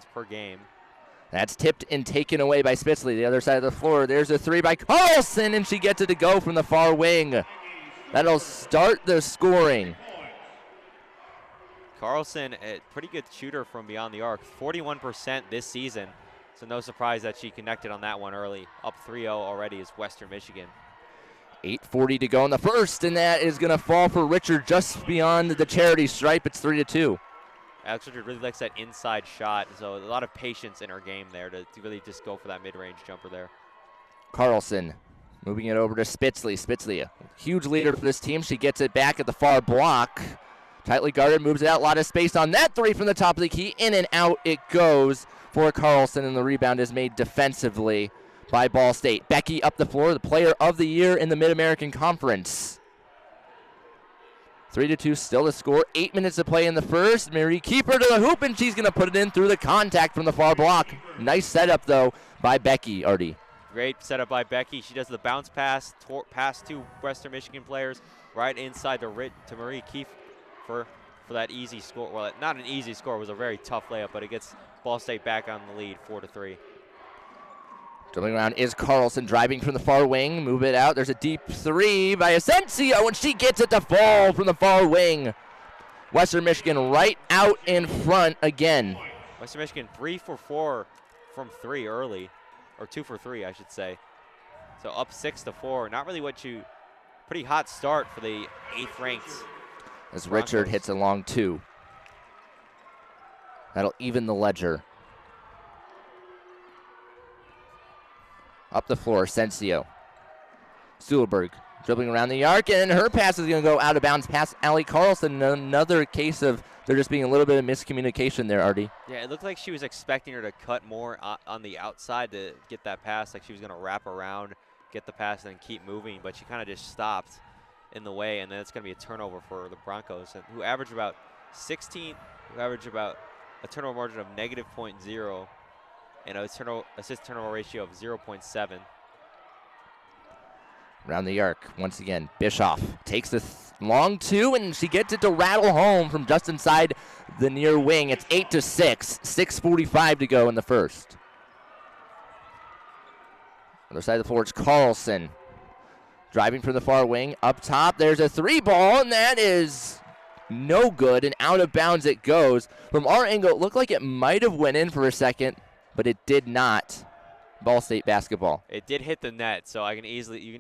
per game. That's tipped and taken away by Spitzley. The other side of the floor, there's a three by Carlson, and she gets it to go from the far wing. That'll start the scoring. Carlson, a pretty good shooter from beyond the arc, 41% this season. So no surprise that she connected on that one early. Up 3-0 already is Western Michigan. 8:40 to go in the first, and that is going to fall for Richard just beyond the charity stripe. It's 3-2. Alex Richard really likes that inside shot, so a lot of patience in her game there to really just go for that mid-range jumper there. Carlson moving it over to Spitzley. Spitzley, a huge leader for this team. She gets it back at the far block. Tightly guarded, moves it out. A lot of space on that three from the top of the key. In and out it goes for Carlson, and the rebound is made defensively by Ball State. Becky up the floor, the player of the year in the Mid-American Conference. 3-2 still to score. 8 minutes to play in the first. Marie Keeper to the hoop, and she's going to put it in through the contact from the far block. Nice setup, though, by Becky, Artie. Great setup by Becky. She does the bounce pass, pass to Western Michigan players right inside to Marie Keefe for that easy score. Well, not an easy score. It was a very tough layup, but it gets Ball State back on the lead, 4-3. Dribbling around is Carlson, driving from the far wing. Move it out. There's a deep three by Asensio, and she gets it to fall from the far wing. Western Michigan right out in front again. Western Michigan 3 for 4 from 3 early, or 2 for 3, I should say. So up 6-4. Not really pretty hot start for the 8th ranked. As Broncos. Richard hits a long two. That'll even the ledger. Up the floor, Asensio. Stuhlberg dribbling around the arc, and her pass is going to go out of bounds past Allie Carlson. Another case of there just being a little bit of miscommunication there, Artie. Yeah, it looked like she was expecting her to cut more on the outside to get that pass, like she was going to wrap around, get the pass, and then keep moving, but she kind of just stopped in the way, and then it's going to be a turnover for the Broncos, who average about a turnover margin of -0.0 and a assist turnover ratio of 0.7. Around the arc, once again, Bischoff takes the long two, and she gets it to rattle home from just inside the near wing. It's 8-6, 6:45 to go in the first. Other side of the floor, it's Carlson. Driving from the far wing, up top, there's a three ball, and that is no good, and out of bounds it goes. From our angle, it looked like it might have went in for a second, but it did not. Ball State basketball. It did hit the net, so you can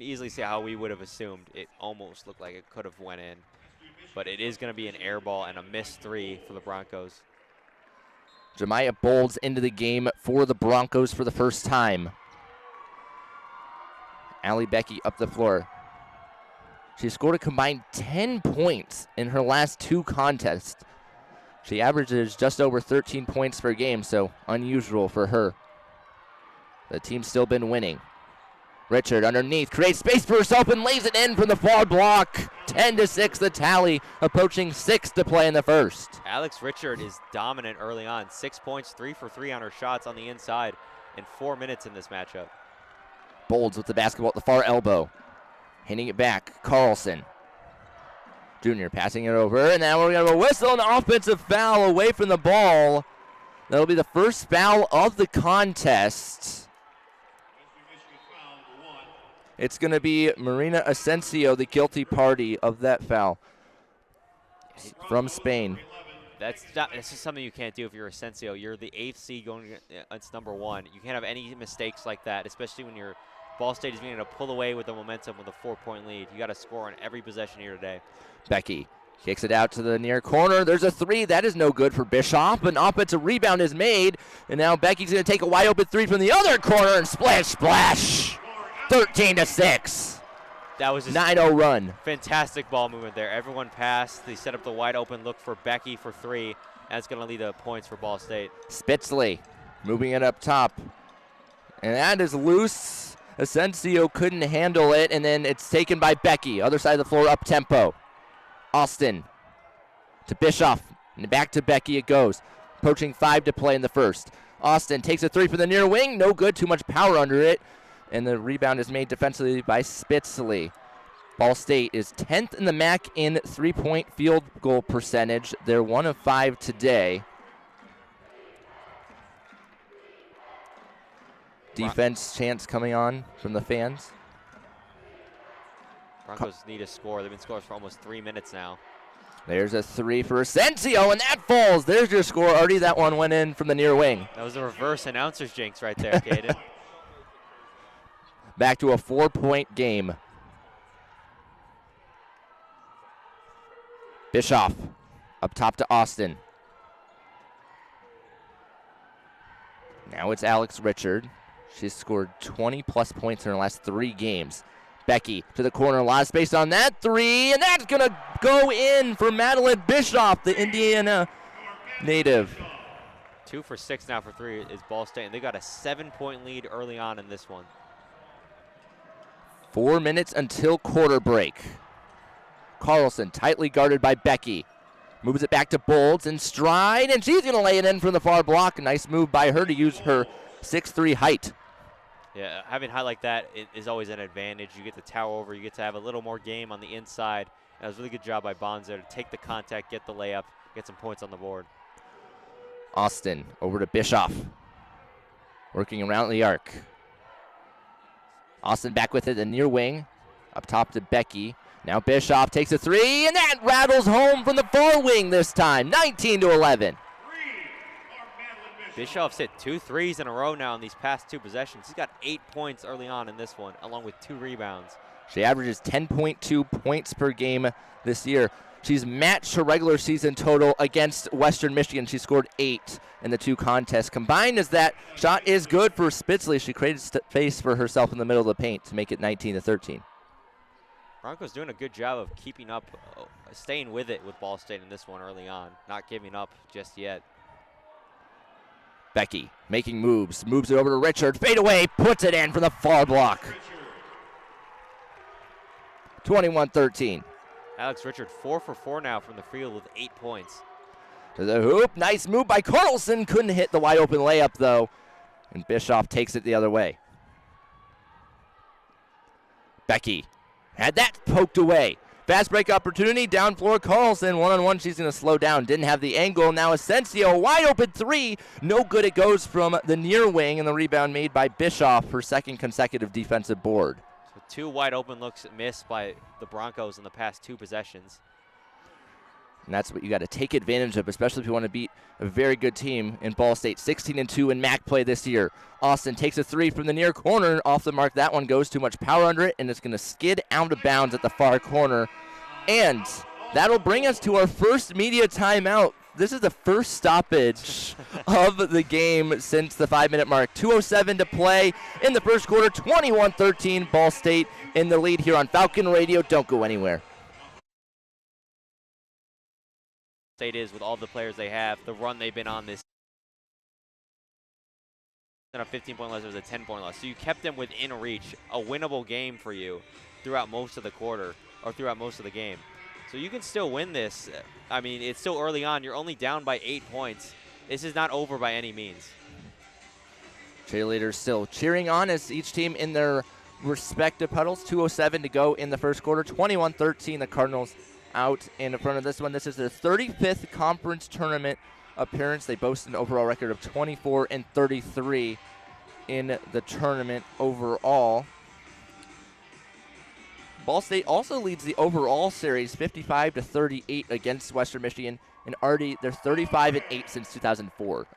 easily see how we would have assumed it almost looked like it could have went in. But it is going to be an air ball and a missed three for the Broncos. Jemiah Bolds into the game for the Broncos for the first time. Allie Becky up the floor. She scored a combined 10 points in her last 2 contests. She averages just over 13 points per game, so unusual for her. The team's still been winning. Richard underneath, creates space for herself and lays it in from the far block. 10-6 the tally, approaching 6 to play in the first. Alex Richard is dominant early on. 6 points, 3 for 3 on her shots on the inside in 4 minutes in this matchup. Bolds with the basketball at the far elbow. Handing it back, Carlson. Junior passing it over, and now we're going to have a whistle, an offensive foul away from the ball. That'll be the first foul of the contest. It's going to be Marina Asensio, the guilty party of that foul from Spain. That's just something you can't do if you're Asensio. You're the 8th seed going, it's number 1. You can't have any mistakes like that, especially when your Ball State is being able to pull away with the momentum with a 4-point lead. You got to score on every possession here today. Becky kicks it out to the near corner. There's a three. That is no good for Bischoff. An offensive rebound is made, and now Becky's going to take a wide open three from the other corner and splash, splash. 13-6. That was a 9-0 run. Fantastic ball movement there. Everyone passed. They set up the wide open look for Becky for 3. That's going to lead to points for Ball State. Spitzley moving it up top. And that is loose. Asensio couldn't handle it, and then it's taken by Becky. Other side of the floor, up tempo. Austin to Bischoff, and back to Becky it goes. Approaching 5 to play in the first. Austin takes a three from the near wing. No good, too much power under it. And the rebound is made defensively by Spitzley. Ball State is 10th in the MAC in three-point field goal percentage. They're 1 of 5 today. defense chants coming on from the fans. Broncos need a score. They've been scoring for almost 3 minutes now. There's a three for Asensio, and that falls. There's your score. Already that one went in from the near wing. That was a reverse announcer's jinx right there, Caden. Back to a 4-point game. Bischoff up top to Austin. Now it's Alex Richard. She's scored 20-plus points in her last 3 games. Becky to the corner, a lot of space on that three, and that's going to go in for Madeline Bischoff, the Indiana native. 2 for 6 now for 3 is Ball State, and they got a 7-point lead early on in this one. 4 minutes until quarter break. Carlson tightly guarded by Becky. Moves it back to Bolds in stride, and she's going to lay it in from the far block. A nice move by her to use her 6'3" height. Yeah, having height like that is always an advantage. You get to tower over. You get to have a little more game on the inside. And it was a really good job by Bonds there to take the contact, get the layup, get some points on the board. Austin over to Bischoff. Working around the arc. Austin back with it, the near wing. Up top to Becky. Now Bischoff takes a three, and that rattles home from the far wing this time. 19-11. Bischoff's hit 2 threes in a row now in these past 2 possessions. He's got 8 points early on in this one, along with 2 rebounds. She averages 10.2 points per game this year. She's matched her regular season total against Western Michigan. She scored 8 in the 2 contests. Combined as that shot is good for Spitzley. She created space for herself in the middle of the paint to make it 19-13. Broncos doing a good job of keeping up, staying with it with Ball State in this one early on, not giving up just yet. Becky making moves it over to Richard, fade away, puts it in from the far block. 21-13. Alex Richard 4 for 4 now from the field with 8 points. To the hoop, nice move by Carlson, couldn't hit the wide open layup though, and Bischoff takes it the other way. Becky had that poked away. Fast break opportunity, down floor, Carlson, one-on-one, she's going to slow down. Didn't have the angle, now Asensio, wide open three. No good, it goes from the near wing, and the rebound made by Bischoff, her 2nd consecutive defensive board. So 2 wide open looks missed by the Broncos in the past 2 possessions. And that's what you got to take advantage of, especially if you want to beat a very good team in Ball State. 16-2 in MAC play this year. Austin takes a three from the near corner. Off the mark, that one goes too much power under it, and it's going to skid out of bounds at the far corner. And that'll bring us to our first media timeout. This is the first stoppage of the game since the 5-minute mark. 2:07 to play in the first quarter. 21-13, Ball State in the lead here on Falcon Radio. Don't go anywhere. State is with all the players they have, the run they've been on this. A 15-point loss, it was a 10-point loss. So you kept them within reach, a winnable game for you throughout most of the quarter or throughout most of the game. So you can still win this. I mean, it's still early on. You're only down by 8 points. This is not over by any means. Cheerleaders still cheering on as each team in their respective huddles. 2:07 to go in the first quarter. 21-13, the Cardinals out in front of this one. This is their 35th conference tournament appearance. They boast an overall record of 24-33 in the tournament overall. Ball State also leads the overall series 55-38 against Western Michigan, and already they're 35-8 since 2004.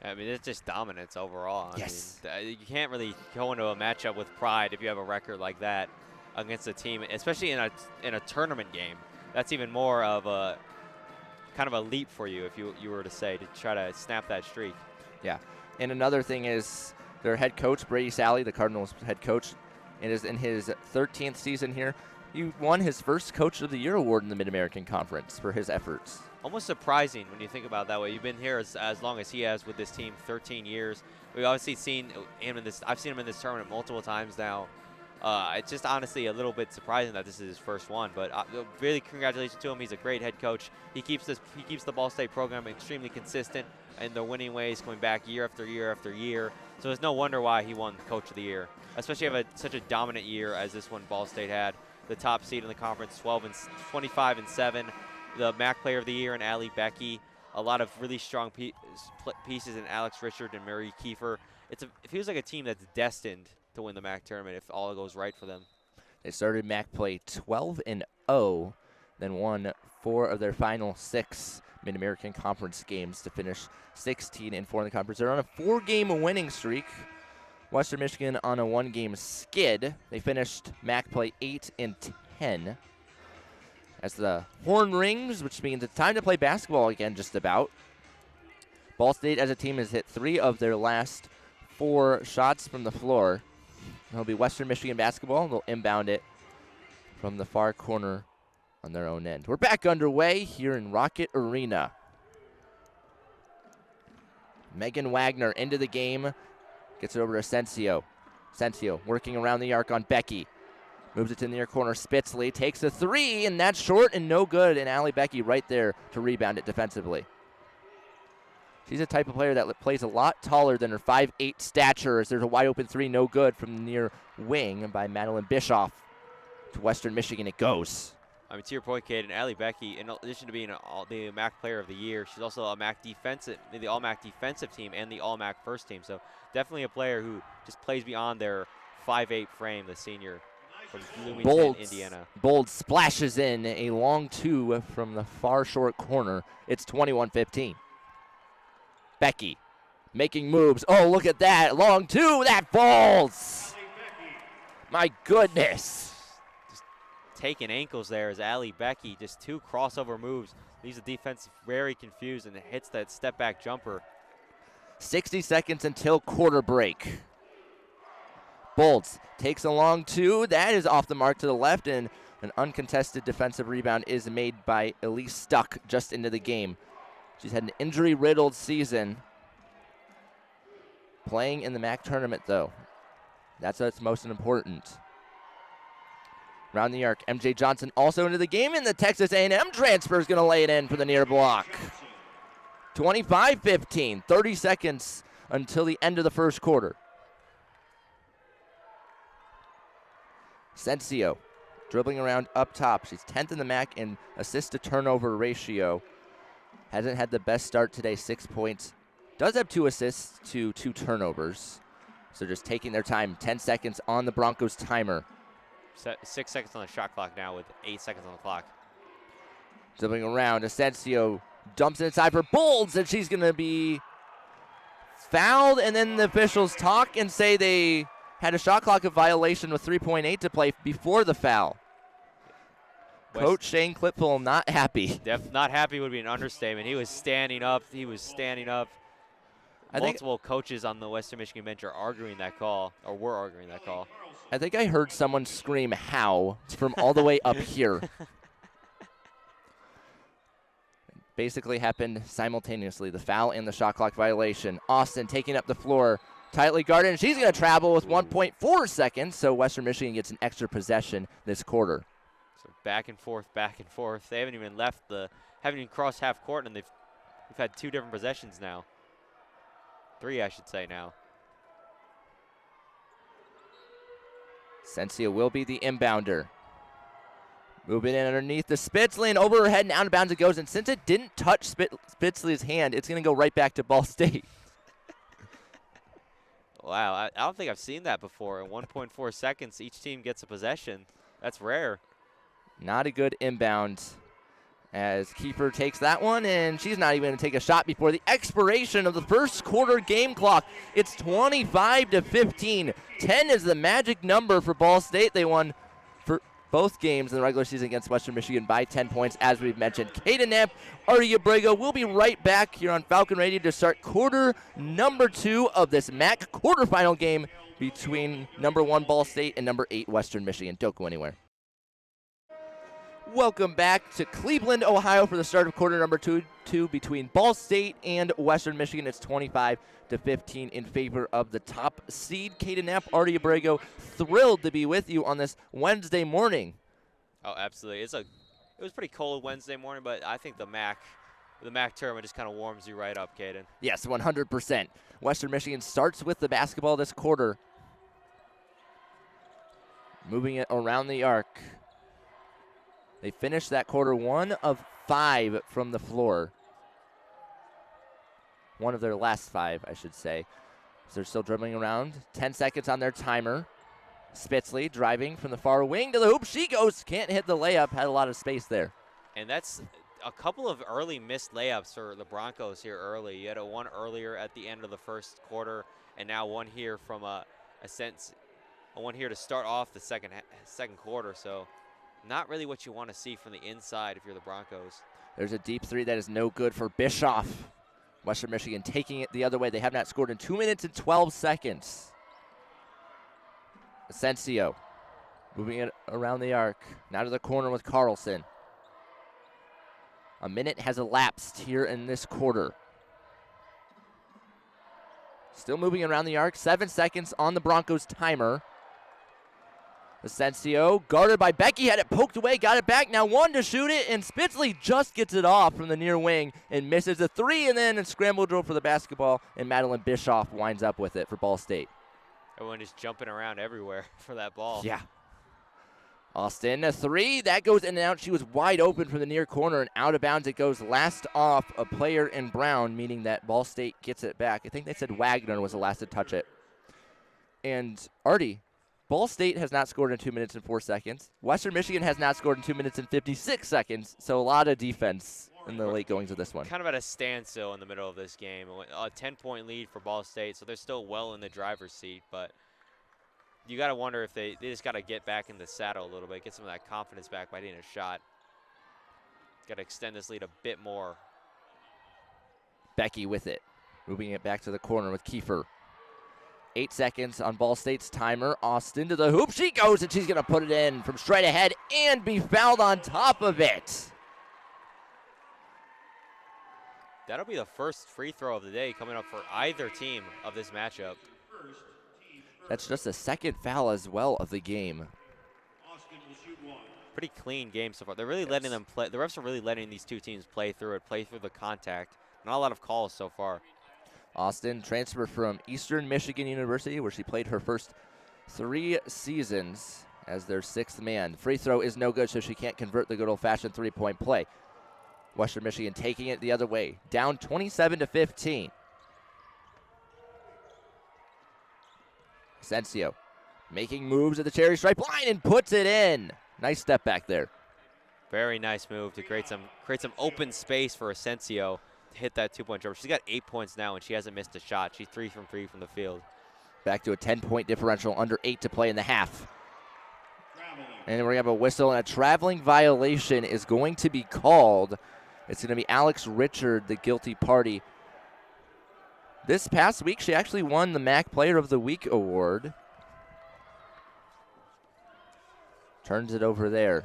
I mean, it's just dominance overall. Yes. I mean, you can't really go into a matchup with pride if you have a record like that against a team, especially in a tournament game. That's even more of a kind of a leap for you, if you were to say, to try to snap that streak. Yeah. And another thing is their head coach, Brady Sally, the Cardinals head coach, and is in his 13th season here. He won his first Coach of the Year award in the Mid-American Conference for his efforts. Almost surprising when you think about it that way. You've been here as long as he has with this team, 13 years. We've obviously seen him in this. I've seen him in this tournament multiple times now. It's just honestly a little bit surprising that this is his first one, but really congratulations to him. He's a great head coach. He keeps the Ball State program extremely consistent in their winning ways, going back year after year after year. So it's no wonder why he won Coach of the Year, especially have such a dominant year as this one Ball State had. The top seed in the conference, 25-7. The MAC Player of the Year in Allie Becky. a lot of really strong pieces in Alex Richard and Marie Kiefer. It feels like a team that's destined to win the MAC tournament if all goes right for them. They started MAC play 12-0, then won 4 of their final 6 Mid-American Conference games to finish 16-4 in the conference. They're on a 4-game winning streak. Western Michigan on a 1-game skid. They finished MAC play 8-10. As the horn rings, which means it's time to play basketball again just about. Ball State as a team has hit 3 of their last 4 shots from the floor. It'll be Western Michigan basketball. They'll inbound it from the far corner on their own end. We're back underway here in Rocket Arena. Megan Wagner into the game. Gets it over to Asensio. Asensio working around the arc on Becky. Moves it to the near corner. Spitzley takes a 3, and that's short and no good. And Allie Becky right there to rebound it defensively. She's a type of player that plays a lot taller than her 5'8" stature. As there's a wide open 3, no good from the near wing by Madeline Bischoff. To Western Michigan it goes. I mean, to your point, Kate, and Allie Becky, in addition to being the MAC Player of the Year, she's also a MAC defensive, the All-MAC defensive team and the All-MAC first team. So definitely a player who just plays beyond their 5'8" frame, the senior from Bloomington, Indiana. Bold splashes in a long 2 from the far short corner. It's 21-15. Becky making moves. Oh, look at that. Long 2. That falls. My goodness. Taking ankles there as Allie Becky, just 2 crossover moves. Leaves the defense very confused and hits that step back jumper. 60 seconds until quarter break. Bolts takes a long 2. That is off the mark to the left, and an uncontested defensive rebound is made by Elise Stuck just into the game. She's had an injury-riddled season. Playing in the MAC tournament, though. That's what's most important. Around the arc, MJ Johnson also into the game, and the Texas A&M transfer is going to lay it in for the near block. 25-15, 30 seconds until the end of the first quarter. Asensio dribbling around up top. She's 10th in the MAC in assist-to-turnover ratio. Hasn't had the best start today, 6 points. Does have 2 assists to 2 turnovers. So just taking their time, 10 seconds on the Broncos timer. 6 seconds on the shot clock now with 8 seconds on the clock. Dribbling around, Asensio dumps it inside for Bolds, and she's going to be fouled, and then the officials talk and say they had a shot clock violation with 3.8 to play before the foul. Coach Shane Clipful not happy. Not happy would be an understatement. He was standing up. Multiple coaches on the Western Michigan bench are arguing that call, or were arguing that call. I think I heard someone scream, "How?" from all the way up here. Basically happened simultaneously, the foul and the shot clock violation. Austin taking up the floor, tightly guarded, and she's going to travel with 1.4 seconds, so Western Michigan gets an extra possession this quarter. So back and forth, back and forth. They haven't even haven't even crossed half court, and we've had 2 different possessions now. 3, I should say now. Asensio will be the inbounder. Moving in underneath the Spitzley, and over her head and out of bounds it goes. And since it didn't touch Spitzley's hand, it's going to go right back to Ball State. Wow, I don't think I've seen that before. In 1.4 seconds, each team gets a possession. That's rare. Not a good inbound as Kiefer takes that one, and she's not even going to take a shot before the expiration of the first quarter game clock. It's 25-15. 10 is the magic number for Ball State. They won for both games in the regular season against Western Michigan by 10 points, as we've mentioned. Kaden Knapp, Artie Abrego will be right back here on Falcon Radio to start quarter number 2 of this MAC quarterfinal game between number 1 Ball State and number 8 Western Michigan. Don't go anywhere. Welcome back to Cleveland, Ohio for the start of quarter number 2 between Ball State and Western Michigan. It's 25-15 in favor of the top seed. Kaden Knapp, Artie Abrego, thrilled to be with you on this Wednesday morning. Oh, absolutely. It was pretty cold Wednesday morning, but I think the MAC tournament just kind of warms you right up, Kaden. Yes, 100%. Western Michigan starts with the basketball this quarter. Moving it around the arc. They finished that quarter 1 of 5 from the floor. One of their last 5, I should say. So they're still dribbling around. 10 seconds on their timer. Spitzley driving from the far wing to the hoop. She goes, can't hit the layup, had a lot of space there. And that's a couple of early missed layups for the Broncos here early. You had a one earlier at the end of the first quarter, and now one here from a one here to start off the second quarter. So not really what you want to see from the inside if you're the Broncos. There's a deep 3 that is no good for Bischoff. Western Michigan taking it the other way. They have not scored in 2 minutes and 12 seconds. Asensio moving it around the arc. Now to the corner with Carlson. A minute has elapsed here in this quarter. Still moving around the arc. 7 seconds on the Broncos timer. Asensio guarded by Becky. Had it poked away. Got it back. Now 1 to shoot it. And Spitzley just gets it off from the near wing and misses a 3. And then a scramble drill for the basketball. And Madeline Bischoff winds up with it for Ball State. Everyone just jumping around everywhere for that ball. Yeah. Austin, a 3. That goes in and out. She was wide open from the near corner and out of bounds. It goes last off a player in brown, meaning that Ball State gets it back. I think they said Wagner was the last to touch it. And Artie, Ball State has not scored in 2 minutes and 4 seconds. Western Michigan has not scored in 2 minutes and 56 seconds. So a lot of defense in the late goings of this one. Kind of at a standstill in the middle of this game. A 10-point lead for Ball State, so they're still well in the driver's seat. But you got to wonder if they just got to get back in the saddle a little bit, get some of that confidence back by hitting a shot. Got to extend this lead a bit more. Becky with it. Moving it back to the corner with Kiefer. 8 seconds on Ball State's timer. Austin to the hoop. She goes, and she's going to put it in from straight ahead and be fouled on top of it. That'll be the first free throw of the day coming up for either team of this matchup. That's just the second foul as well of the game. Pretty clean game so far. They're really letting them play. The refs are really letting these two teams play through the contact. Not a lot of calls so far. Austin transferred from Eastern Michigan University, where she played her first 3 seasons as their 6th man. Free throw is no good, so she can't convert the good old-fashioned 3-point play. Western Michigan taking it the other way, down 27-15. Asensio making moves at the cherry stripe line and puts it in. Nice step back there. Very nice move to create some open space for Asensio to hit that 2-point jumper. She's got 8 points now, and she hasn't missed a shot. She's 3 from 3 from the field. Back to a 10-point differential, under 8 to play in the half. And we're going to have a whistle, and a traveling violation is going to be called. It's going to be Alex Richard, the guilty party. This past week, she actually won the MAC Player of the Week award. Turns it over there.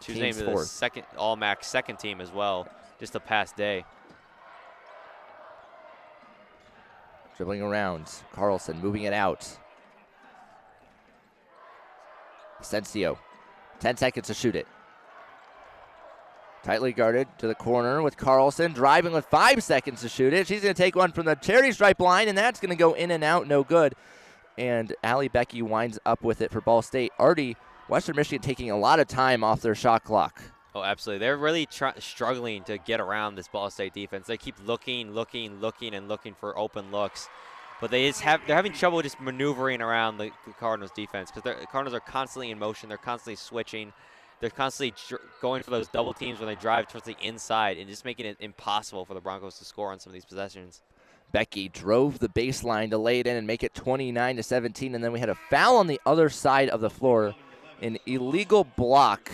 She was named the second All-MAC second team as well, just a past day. Dribbling around. Carlson moving it out. Asensio. 10 seconds to shoot it. Tightly guarded to the corner with Carlson. Driving with 5 seconds to shoot it. She's going to take one from the cherry stripe line, and that's going to go in and out. No good. And Allie Becky winds up with it for Ball State. Artie, Western Michigan taking a lot of time off their shot clock. Oh, absolutely. They're really struggling to get around this Ball State defense. They keep looking for open looks. But they're having trouble just maneuvering around the Cardinals defense because the Cardinals are constantly in motion. They're constantly switching. They're constantly going for those double teams when they drive towards the inside and just making it impossible for the Broncos to score on some of these possessions. Becky drove the baseline to lay it in and make it 29-17, and then we had a foul on the other side of the floor, an illegal block.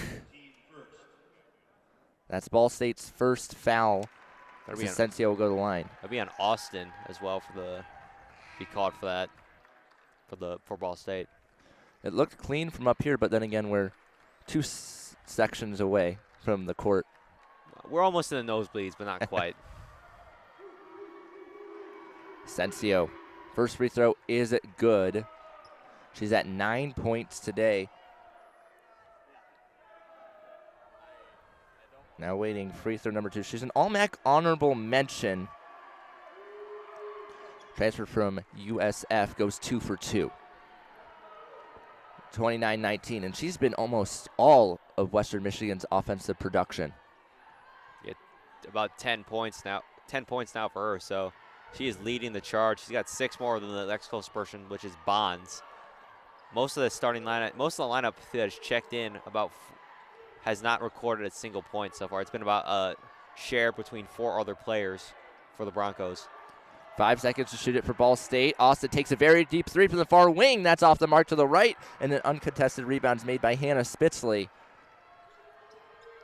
That's Ball State's first foul. Asensio will go to the line. That'll be on Austin as well be called for that for Ball State. It looked clean from up here, but then again, we're 2 sections away from the court. We're almost in the nosebleeds, but not quite. Asensio, first free throw is good. She's at 9 points today. Now waiting, free throw number 2. She's an All-MAC honorable mention. Transferred from USF, goes 2 for 2. 29-19, and she's been almost all of Western Michigan's offensive production. Yeah, about 10 points now. 10 points now for her, so She is leading the charge. She's got 6 more than the next closest person, which is Bonds. Most of the starting lineup, most of the lineup that has checked in has not recorded a single point so far. It's been about shared between 4 other players for the Broncos. 5 seconds to shoot it for Ball State. Austin takes a very deep 3 from the far wing. That's off the mark to the right, and an uncontested rebound is made by Hannah Spitzley.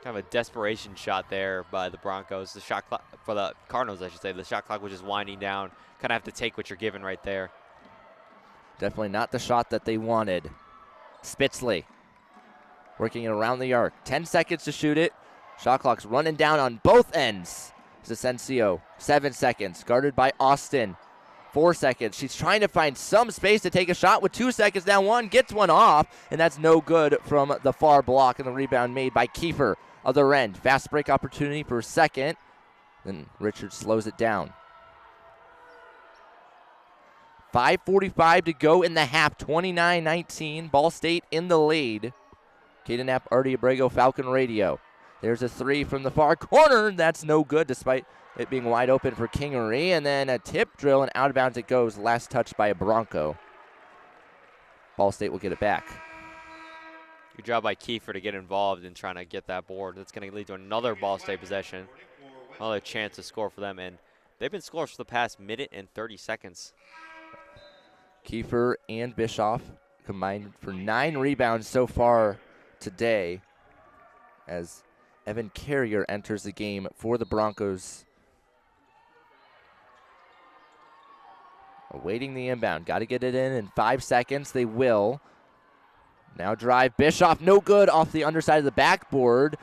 Kind of a desperation shot there by the Broncos. The shot clock, for the Cardinals, I should say. The shot clock was just winding down. Kind of have to take what you're given right there. Definitely not the shot that they wanted. Spitzley working it around the arc. 10 seconds to shoot it. Shot clock's running down on both ends. Asensio, 7 seconds, guarded by Austin. 4 seconds. She's trying to find some space to take a shot with 2 seconds down. One gets one off, and that's no good from the far block, and the rebound made by Kiefer. Other end, fast break opportunity for a second. Then Richards slows it down. 5:45 to go in the half, 29-19. Ball State in the lead. Kaden Knapp, Artie Abrego, Falcon Radio. There's a 3 from the far corner. That's no good despite it being wide open for Kingery. And then a tip drill and out of bounds it goes. Last touch by a Bronco. Ball State will get it back. Good job by Kiefer to get involved in trying to get that board. That's going to lead to another Ball State possession. Another chance to score for them. And they've been scorers for the past minute and 30 seconds. Kiefer and Bischoff combined for 9 rebounds so far today, as Evan Carrier enters the game for the Broncos. Awaiting the inbound. Got to get it in 5 seconds. They will. Now drive. Bischoff, no good, off the underside of the backboard.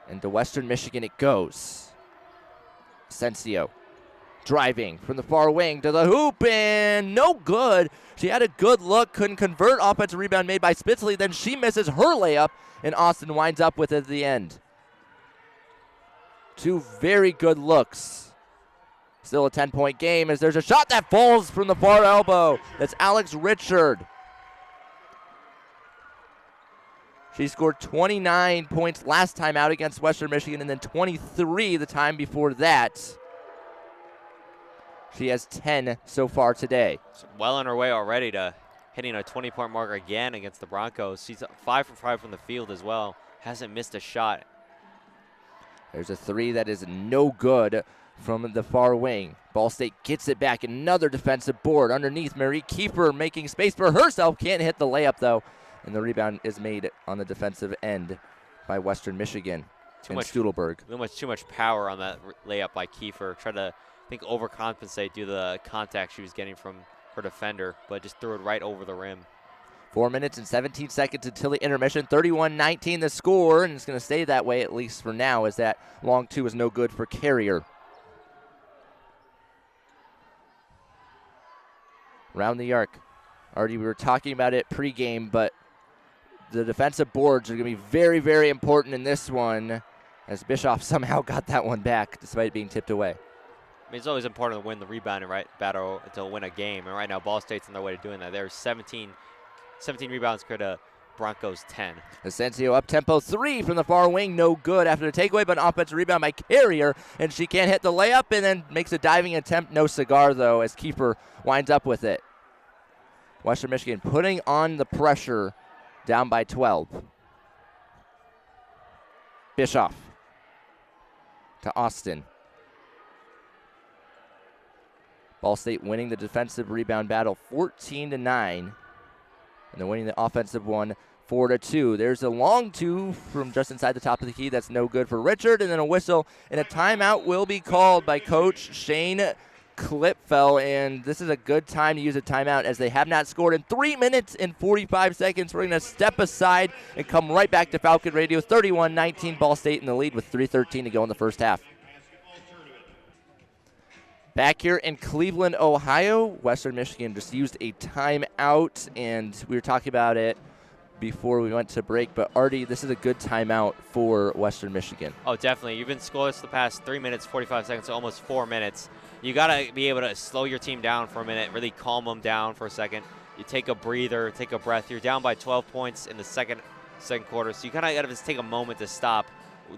And to Western Michigan it goes. Asensio driving from the far wing to the hoop, and no good. She had a good look, couldn't convert. Offensive rebound made by Spitzley. Then she misses her layup, and Austin winds up with it at the end. 2 very good looks. Still a 10-point game as there's a shot that falls from the far elbow. That's Alex Richard. She scored 29 points last time out against Western Michigan, and then 23 the time before that. She has 10 so far today. She's well on her way already to hitting a 20-point mark again against the Broncos. She's 5 for 5 from the field as well. Hasn't missed a shot. There's a 3 that is no good from the far wing. Ball State gets it back. Another defensive board underneath. Marie Kiefer making space for herself. Can't hit the layup, though. And the rebound is made on the defensive end by Western Michigan and Studelberg. Too much power on that layup by Kiefer. Tried to, I think, overcompensate due to the contact she was getting from her defender, but just threw it right over the rim. 4 minutes and 17 seconds until the intermission. 31-19 the score, and it's going to stay that way at least for now, as that long 2 is no good for Carrier. Round the arc. Already we were talking about it pregame, but the defensive boards are going to be very, very important in this one, as Bischoff somehow got that one back despite it being tipped away. I mean, it's always important to win the rebounding battle to win a game, and right now Ball State's on their way to doing that. There's 17 rebounds compared to Broncos 10. Asensio up-tempo 3 from the far wing, no good after the takeaway, but an offensive rebound by Carrier, and she can't hit the layup and then makes a diving attempt. No cigar, though, as Kiefer winds up with it. Western Michigan putting on the pressure, down by 12. Bischoff to Austin. Ball State winning the defensive rebound battle 14-9. And they're winning the offensive one 4-2. There's a long 2 from just inside the top of the key. That's no good for Richard. And then a whistle and a timeout will be called by Coach Shane Klipfel, and this is a good time to use a timeout as they have not scored in 3 minutes and 45 seconds. We're going to step aside and come right back to Falcon Radio. 31-19, Ball State in the lead with 3:13 to go in the first half. Back here in Cleveland, Ohio, Western Michigan just used a timeout, and we were talking about it before we went to break, but Artie, this is a good timeout for Western Michigan. Oh, definitely. You've been scoreless the past 3 minutes, 45 seconds, so almost 4 minutes. You got to be able to slow your team down for a minute, really calm them down for a second. You take a breather, take a breath. You're down by 12 points in the second quarter, so you kind of got to just take a moment to stop.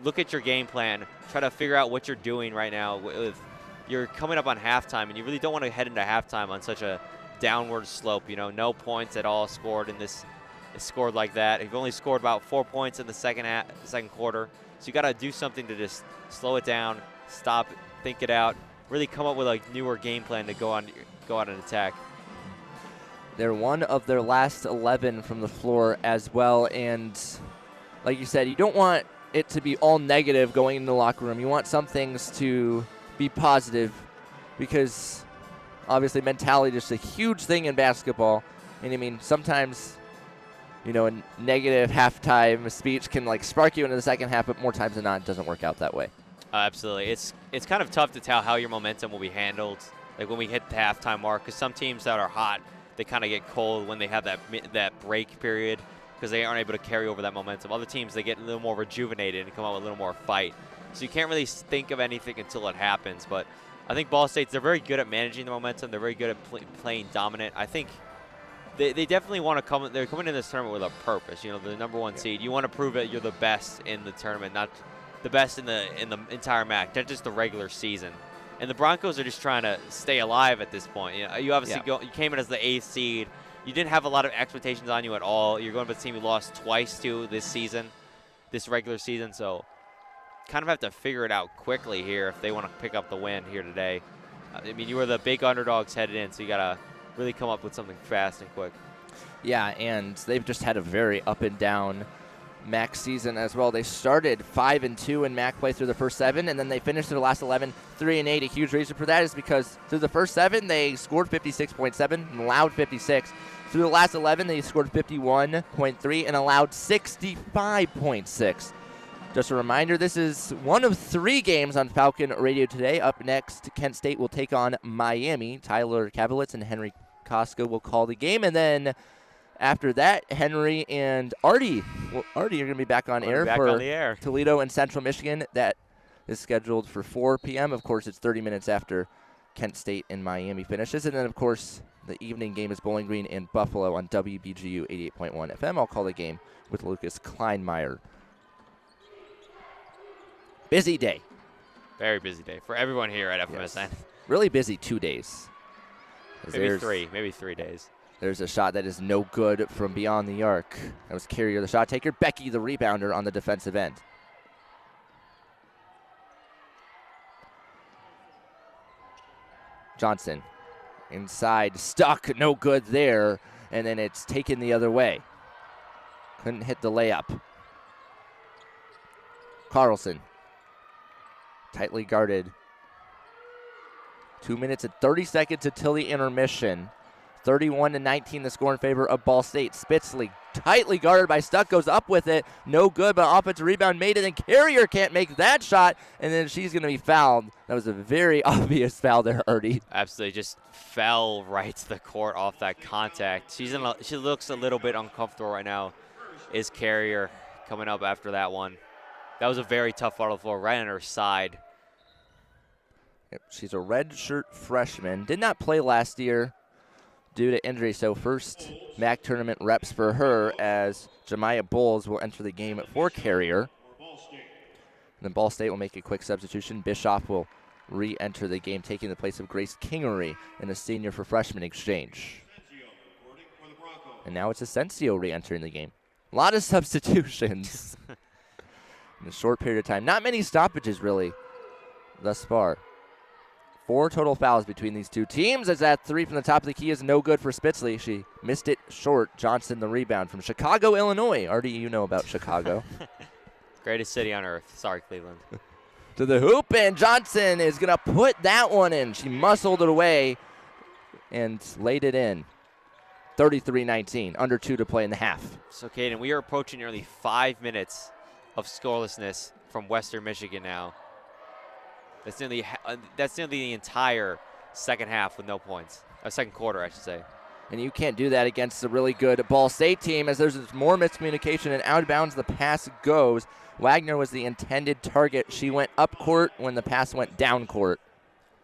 Look at your game plan. Try to figure out what you're doing right now with you're coming up on halftime, and you really don't want to head into halftime on such a downward slope. You know, no points at all scored in this. Scored like that. You've only scored about 4 points in the second quarter, so you got to do something to just slow it down, stop, think it out, really come up with a newer game plan to go out and attack. They're one of their last 11 from the floor as well, and like you said, you don't want it to be all negative going in the locker room. You want some things to be positive, because obviously mentality is just a huge thing in basketball. And I mean, sometimes, you know, a negative halftime speech can like spark you into the second half, but more times than not, it doesn't work out that way. Absolutely. It's kind of tough to tell how your momentum will be handled, like when we hit the halftime mark, because some teams that are hot, they kind of get cold when they have that break period, because they aren't able to carry over that momentum. Other teams, they get a little more rejuvenated and come out with a little more fight. So you can't really think of anything until it happens. But I think Ball State's, they're very good at managing the momentum. They're very good at playing dominant. I think they definitely want to come. They're coming in this tournament with a purpose. You know, the number one seed. You want to prove that you're the best in the tournament, not the best in the entire MAC, not just the regular season. And the Broncos are just trying to stay alive at this point. You know, you obviously you came in as the 8th seed. You didn't have a lot of expectations on you at all. You're going to the team you lost twice to this season, this regular season. So kind of have to figure it out quickly here if they want to pick up the win here today. I mean, you were the big underdogs headed in, so you got to really come up with something fast and quick. Yeah, and they've just had a very up and down MAC season as well. They started 5-2 in MAC play through the first 7, and then they finished their last 11 3-8. A huge reason for that is because through the first 7 they scored 56.7 and allowed 56. Through the last 11 they scored 51.3 and allowed 65.6. Just a reminder, this is one of 3 games on Falcon Radio today. Up next, Kent State will take on Miami. Tyler Kavelitz and Henry Costco will call the game, and then after that, Henry and Artie. Well, Artie, you're going to be back on air for Toledo and Central Michigan. That is scheduled for 4 p.m. Of course, it's 30 minutes after Kent State and Miami finishes. And then, of course, the evening game is Bowling Green and Buffalo on WBGU 88.1 FM. I'll call the game with Lucas Kleinmeyer. Busy day. Very busy day for everyone here at FMSN. Yes. Really busy 2 days. Maybe 3 days. There's a shot that is no good from beyond the arc. That was Carrier, the shot taker. Becky, the rebounder on the defensive end. Johnson inside, stuck, no good there. And then it's taken the other way. Couldn't hit the layup. Carlson, tightly guarded. 2 minutes and 30 seconds until the intermission. 31-19, the score in favor of Ball State. Spitzley, tightly guarded by Stuck, goes up with it. No good, but offensive rebound made it, and Carrier can't make that shot, and then she's going to be fouled. That was a very obvious foul there, Artie. Absolutely, just fell right to the court off that contact. She looks a little bit uncomfortable right now, is Carrier coming up after that one. That was a very tough foul on the floor, right on her side. Yep, she's a redshirt freshman. Did not play last year due to injury, so first MAC tournament reps for her as Jemiah Bowles will enter the game for Carrier. And then Ball State will make a quick substitution. Bischoff will re-enter the game, taking the place of Grace Kingery in a senior for freshman exchange. And now it's Asensio re-entering the game. A lot of substitutions in a short period of time. Not many stoppages, really, thus far. 4 total fouls between these two teams, as that 3 from the top of the key is no good for Spitzley. She missed it short. Johnson the rebound from Chicago, Illinois. Artie, you know about Chicago. Greatest city on earth. Sorry, Cleveland. To the hoop, and Johnson is going to put that one in. She muscled it away and laid it in. 33-19, under 2 to play in the half. So, Caden, we are approaching nearly 5 minutes of scorelessness from Western Michigan now. That's nearly the entire second half with no points. Second quarter, I should say. And you can't do that against a really good Ball State team, as there's more miscommunication, and out of bounds the pass goes. Wagner was the intended target. She went up court when the pass went down court.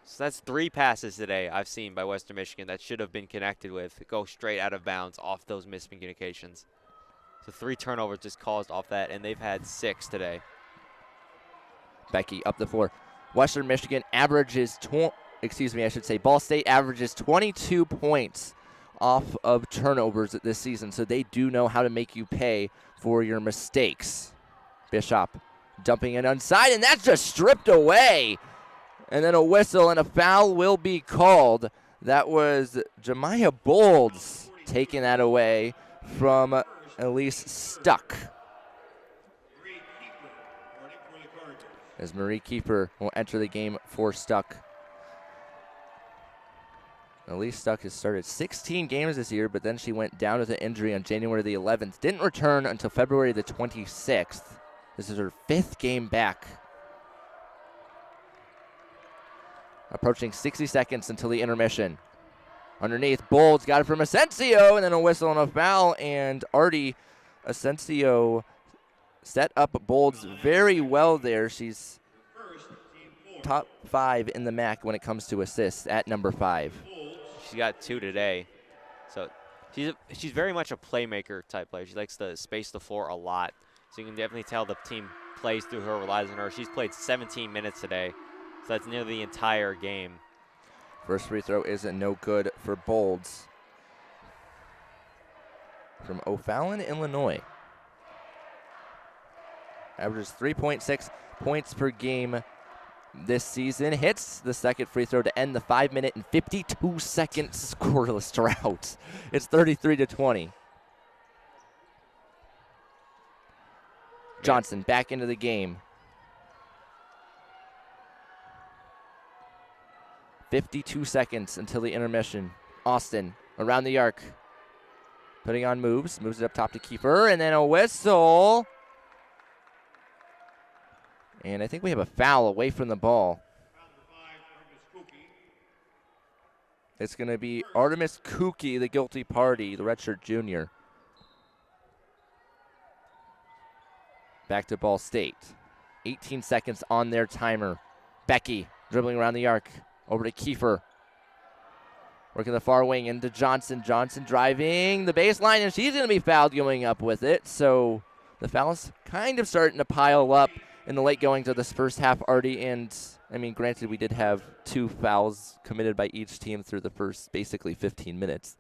So that's 3 passes today I've seen by Western Michigan that should have been connected with. Go straight out of bounds off those miscommunications. So 3 turnovers just caused off that, and they've had 6 today. Becky up the floor. Western Michigan averages, Ball State averages 22 points off of turnovers this season, so they do know how to make you pay for your mistakes. Bishop dumping it inside, and that's just stripped away. And then a whistle and a foul will be called. That was Jemiah Bolds taking that away from Elise Stuck. As Marie Keeper will enter the game for Stuck. Elise Stuck has started 16 games this year, but then she went down with an injury on January the 11th. Didn't return until February the 26th. This is her 5th game back. Approaching 60 seconds until the intermission. Underneath, Bolds got it from Asensio, and then a whistle and a foul, and Artie Asensio set up Bolds very well there. She's top 5 in the MAC when it comes to assists at number 5. She got 2 today. So she's very much a playmaker type player. She likes to space the floor a lot. So you can definitely tell the team plays through her, relies on her. She's played 17 minutes today. So that's nearly the entire game. First free throw is no good for Bolds from O'Fallon, Illinois. Averages 3.6 points per game this season. Hits the second free throw to end the 5-minute and 52-second scoreless drought. It's 33-20. Johnson back into the game. 52 seconds until the intermission. Austin around the arc. Putting on moves it up top to Keeper, and then a whistle. And I think we have a foul away from the ball. It's going to be Artemis Kuki, the guilty party, the redshirt junior. Back to Ball State. 18 seconds on their timer. Becky dribbling around the arc. Over to Kiefer. Working the far wing into Johnson. Johnson driving the baseline, and she's going to be fouled going up with it. So the foul's kind of starting to pile up in the late goings of this first half, Artie. And, I mean, granted, we did have 2 fouls committed by each team through the first basically 15 minutes.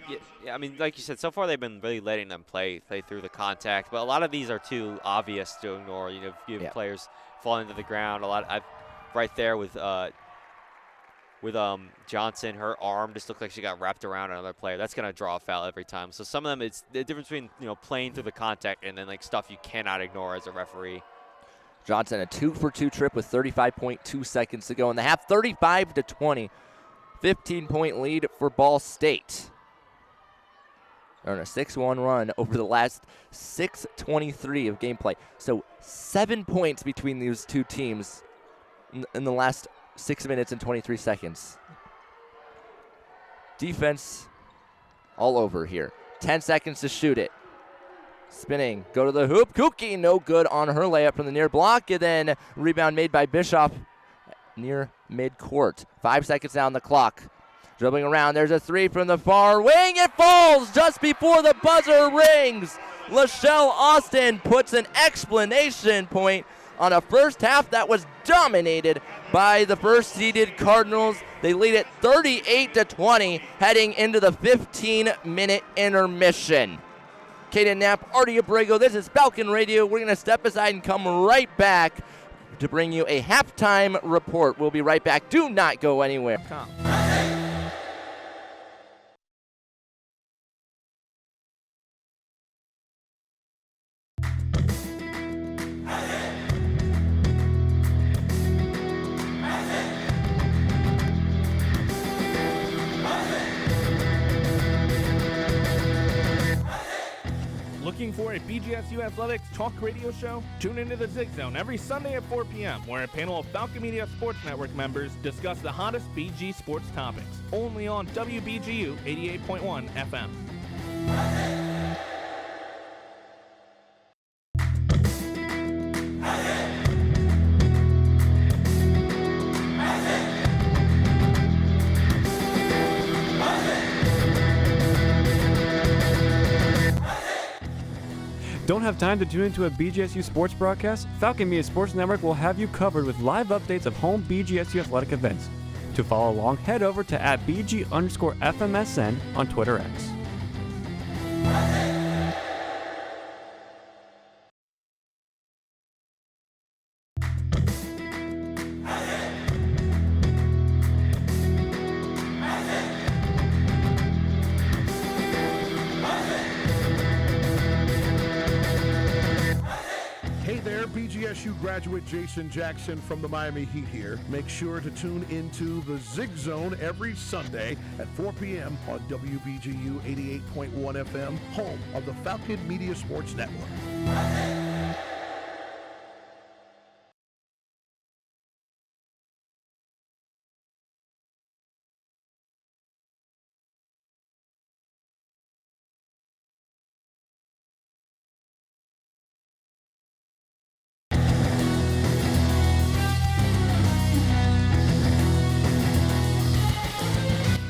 Yeah, I mean, like you said, so far they've been really letting them play through the contact. But a lot of these are too obvious to ignore. You know, players falling to the ground. Right there with Johnson, her arm just looked like she got wrapped around another player. That's going to draw a foul every time. So some of them, it's the difference between, playing through the contact and then, stuff you cannot ignore as a referee. Johnson, a 2-for-2 trip with 35.2 seconds to go in the half. 35-20. 15-point lead for Ball State. They're on a 6-1 run over the last 6:23 of gameplay. So 7 points between these two teams in the last 6 minutes and 23 seconds. Defense all over here. 10 seconds to shoot it. Spinning, go to the hoop. Kuki, no good on her layup from the near block. And then rebound made by Bishop near midcourt. 5 seconds down the clock. Dribbling around, there's a 3 from the far wing. It falls just before the buzzer rings. Lachelle Austin puts an explanation point on a first half that was dominated by the first-seeded Cardinals. They lead it 38-20 heading into the 15-minute intermission. Kaden Knapp, Artie Abrego, this is Falcon Radio. We're going to step aside and come right back to bring you a halftime report. We'll be right back. Do not go anywhere. Looking for a BGSU Athletics talk radio show? Tune into the Zig Zone every Sunday at 4 p.m. where a panel of Falcon Media Sports Network members discuss the hottest BG sports topics. Only on WBGU 88.1 FM. Don't have time to tune into a BGSU sports broadcast? Falcon Media Sports Network will have you covered with live updates of home BGSU athletic events. To follow along, head over to @BG_FMSN on Twitter X. BGSU graduate Jason Jackson from the Miami Heat here. Make sure to tune into the Zig Zone every Sunday at 4 p.m. on WBGU 88.1 FM, home of the Falcon Media Sports Network.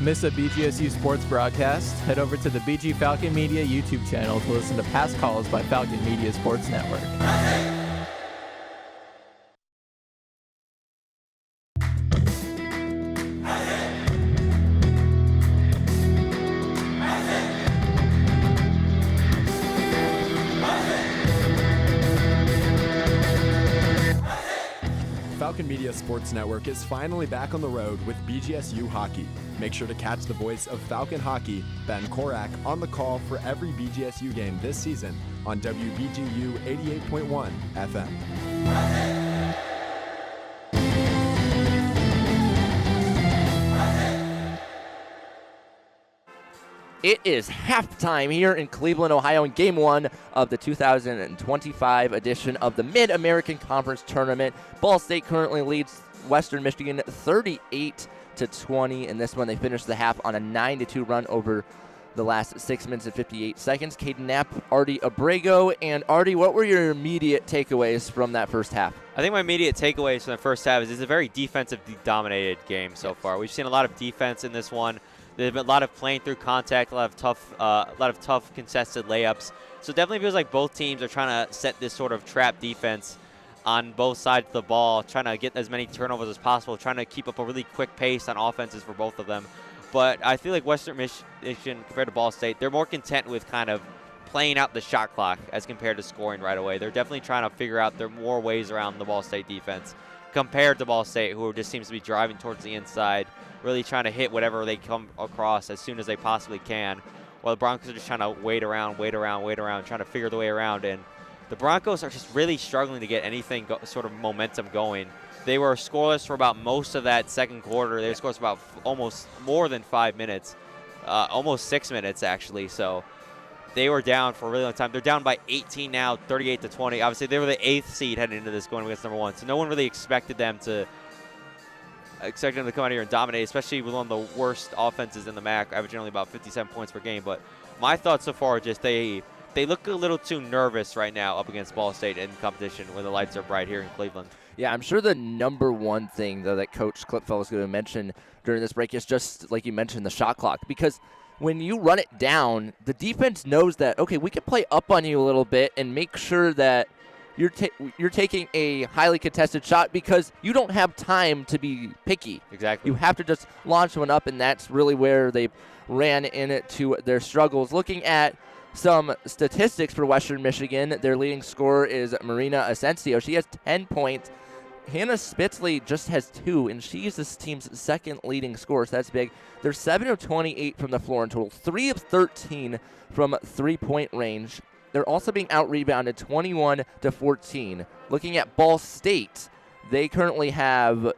Miss a BGSU sports broadcast? Head over to the BG Falcon Media YouTube channel to listen to past calls by Falcon Media Sports Network. Falcon Media Sports Network is finally back on the road with BGSU hockey. Make sure to catch the voice of Falcon Hockey, Ben Korak, on the call for every BGSU game this season on WBGU 88.1 FM. It is halftime here in Cleveland, Ohio, in Game 1 of the 2025 edition of the Mid-American Conference Tournament. Ball State currently leads Western Michigan 38-20. In this one, they finished the half on a 9-2 run over the last 6 minutes and 58 seconds. Caden Knapp, Artie Abrego. And Artie, what were your immediate takeaways from that first half? I think my immediate takeaways from the first half is it's a very defensive-dominated game so far. We've seen a lot of defense in this one. There's been a lot of playing through contact, a lot of tough contested layups. So it definitely feels like both teams are trying to set this sort of trap defense on both sides of the ball, trying to get as many turnovers as possible, trying to keep up a really quick pace on offenses for both of them. But I feel like Western Michigan, compared to Ball State, they're more content with kind of playing out the shot clock as compared to scoring right away. They're definitely trying to figure out there are more ways around the Ball State defense compared to Ball State, who just seems to be driving towards the inside, really trying to hit whatever they come across as soon as they possibly can, while the Broncos are just trying to wait around, trying to figure the way around. And the Broncos are just really struggling to get anything sort of momentum going. They were scoreless for about most of that second quarter. They were scoreless for about almost more than 5 minutes, almost 6 minutes actually. So they were down for a really long time. They're down by 18 now, 38-20. Obviously, they were the 8th seed heading into this, going against number 1. So no one really expected them to come out here and dominate, especially with one of the worst offenses in the MAC, averaging only about 57 points per game. But my thoughts so far are just they look a little too nervous right now up against Ball State in competition when the lights are bright here in Cleveland. Yeah, I'm sure the number one thing, though, that Coach Clipfeld is going to mention during this break is just, like you mentioned, the shot clock. Because when you run it down, the defense knows that, okay, we can play up on you a little bit and make sure that you're taking a highly contested shot because you don't have time to be picky. Exactly. You have to just launch one up, and that's really where they ran into their struggles. Looking at some statistics for Western Michigan, their leading scorer is Marina Asensio. She has 10 points. Hannah Spitzley just has 2, and she's this team's second leading scorer, so that's big. They're 7 of 28 from the floor in total, 3 of 13 from three-point range. They're also being out-rebounded 21-14. Looking at Ball State, they currently have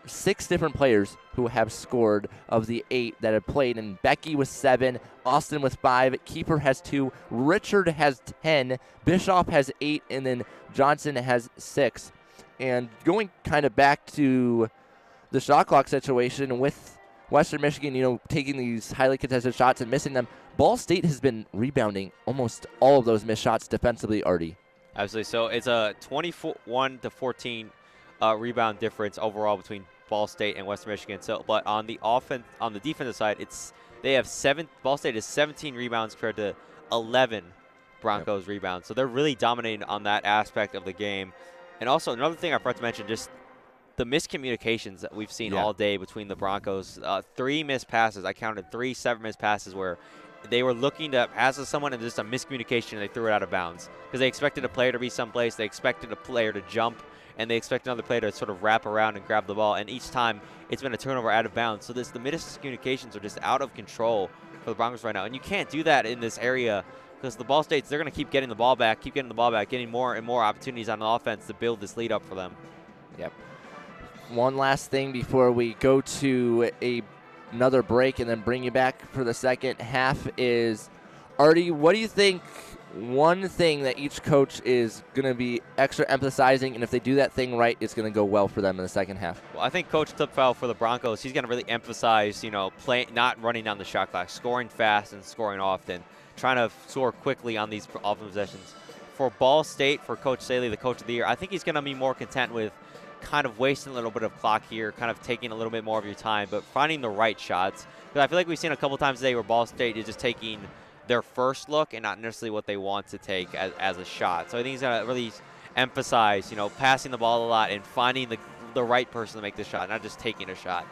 6 different players who have scored of the 8 that have played, and Becky with 7, Austin with 5, Keeper has 2, Richard has 10, Bischoff has 8, and then Johnson has 6. And going kind of back to the shot clock situation with Western Michigan, taking these highly contested shots and missing them, Ball State has been rebounding almost all of those missed shots defensively, Artie. Absolutely. So it's a 21-14 rebound difference overall between Ball State and Western Michigan. So, but on the defensive side, Ball State has 17 rebounds compared to 11 Broncos rebounds. So they're really dominating on that aspect of the game. And also another thing I forgot to mention, just the miscommunications that we've seen all day between the Broncos. 3 missed passes. I counted 3 7 missed passes where they were looking to pass to someone and just a miscommunication and they threw it out of bounds because they expected a player to be someplace, they expected a player to jump, and they expect another player to sort of wrap around and grab the ball, and each time it's been a turnover out of bounds. So the miscommunications are just out of control for the Broncos right now, and you can't do that in this area because the Ball States, they're going to keep getting the ball back, getting more and more opportunities on the offense to build this lead up for them. Yep. One last thing before we go to another break and then bring you back for the second half is, Artie, what do you think one thing that each coach is going to be extra emphasizing, and if they do that thing right, it's going to go well for them in the second half? Well, I think Coach Tupfel for the Broncos, he's going to really emphasize, not running down the shot clock, scoring fast and scoring often, trying to score quickly on these offensive possessions. For Ball State, for Coach Saley, the Coach of the Year, I think he's going to be more content with kind of wasting a little bit of clock here, kind of taking a little bit more of your time, but finding the right shots. Because I feel like we've seen a couple times today where Ball State is just taking their first look and not necessarily what they want to take as a shot. So I think he's going to really emphasize, passing the ball a lot and finding the right person to make the shot, not just taking a shot.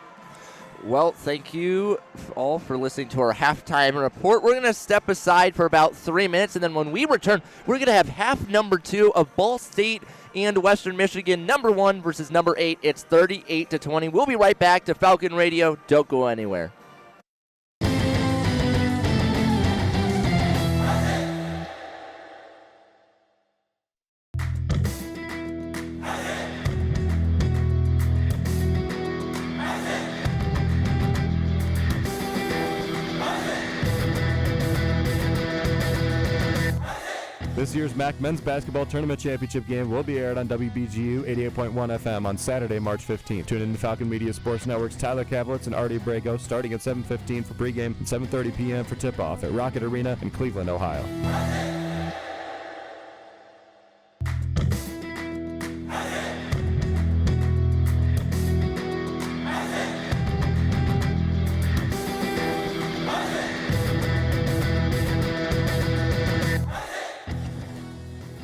Well, thank you all for listening to our halftime report. We're going to step aside for about 3 minutes, and then when we return, we're going to have half number 2 of Ball State and Western Michigan, number 1 versus number 8. It's 38-20. We'll be right back to Falcon Radio. Don't go anywhere. This year's MAC Men's Basketball Tournament Championship game will be aired on WBGU 88.1 FM on Saturday, March 15th. Tune in to Falcon Media Sports Network's Tyler Kavlitz and Artie Abrego starting at 7:15 for pregame and 7:30 p.m. for tip-off at Rocket Arena in Cleveland, Ohio.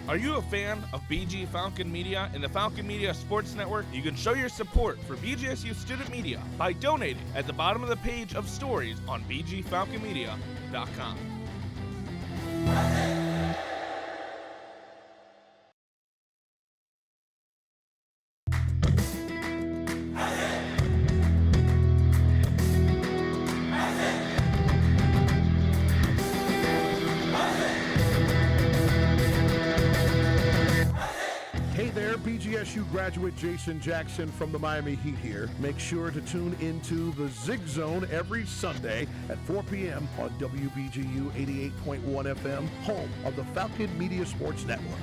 Are you a fan of BG Falcon Media and the Falcon Media Sports Network? You can show your support for BGSU student media by donating at the bottom of the page of stories on bgfalconmedia.com. BGSU graduate Jason Jackson from the Miami Heat here. Make sure to tune into the Zig Zone every Sunday at 4 p.m. on WBGU 88.1 FM, home of the Falcon Media Sports Network.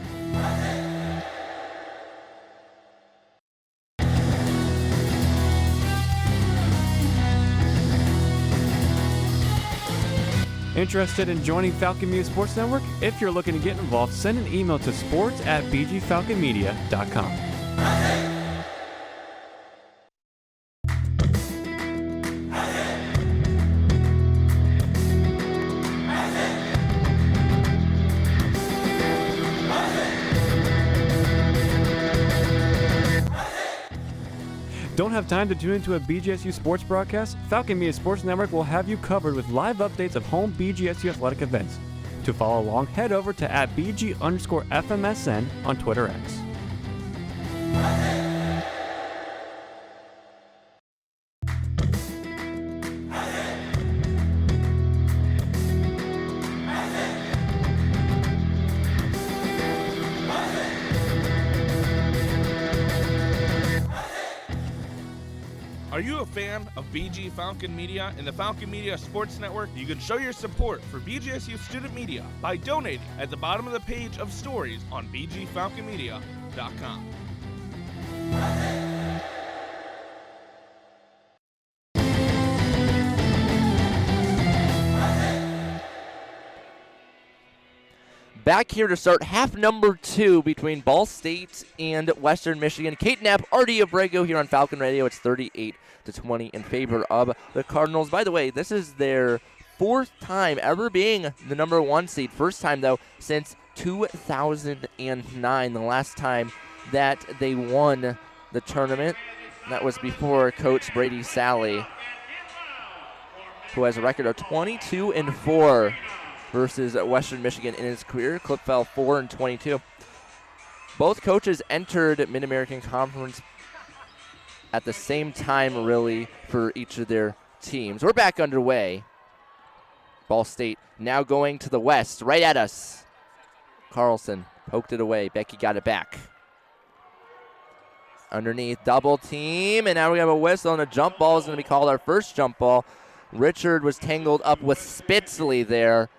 Interested in joining Falcon Media Sports Network? If you're looking to get involved, send an email to sports@bgfalconmedia.com. Don't have time to tune into a BGSU sports broadcast? Falcon Media Sports Network will have you covered with live updates of home BGSU athletic events. To follow along, head over to @BG_FMSN on Twitter X. Are you a fan of BG Falcon Media and the Falcon Media Sports Network? You can show your support for BGSU student media by donating at the bottom of the page of stories on bgfalconmedia.com. Back here to start half number 2 between Ball State and Western Michigan. Kate Knapp, Artie Abrego here on Falcon Radio. It's 38-20 in favor of the Cardinals. By the way, this is their fourth time ever being the number 1 seed. First time, though, since 2009, the last time that they won the tournament. That was before Coach Brady Sally, who has a record of 22-4 versus Western Michigan in his career. Clip fell 4-22. Both coaches entered Mid-American Conference at the same time, really, for each of their teams. We're back underway. Ball State now going to the west, right at us. Carlson poked it away. Becky got it back. Underneath, double team, and now we have a whistle, and a jump ball is going to be called our first jump ball. Richard was tangled up with Spitzley there.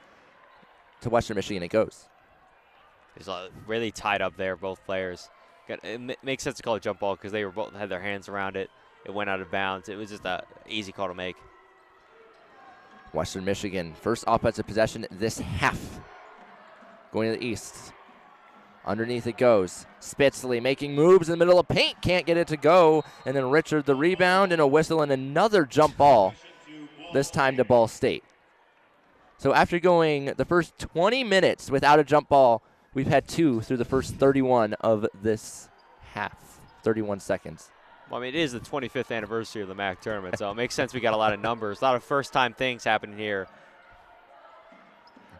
To Western Michigan it goes. It's really tied up there, both players. It makes sense to call it jump ball because they were both had their hands around it. It went out of bounds. It was just an easy call to make. Western Michigan, first offensive possession this half. Going to the east. Underneath it goes. Spitzley making moves in the middle of paint. Can't get it to go. And then Richard the rebound and a whistle and another jump ball. This time to Ball State. So after going the first 20 minutes without a jump ball, we've had 2 through the first 31 of this half. 31 seconds. Well, I mean, it is the 25th anniversary of the MAC tournament, so it makes sense we got a lot of numbers. A lot of first-time things happening here.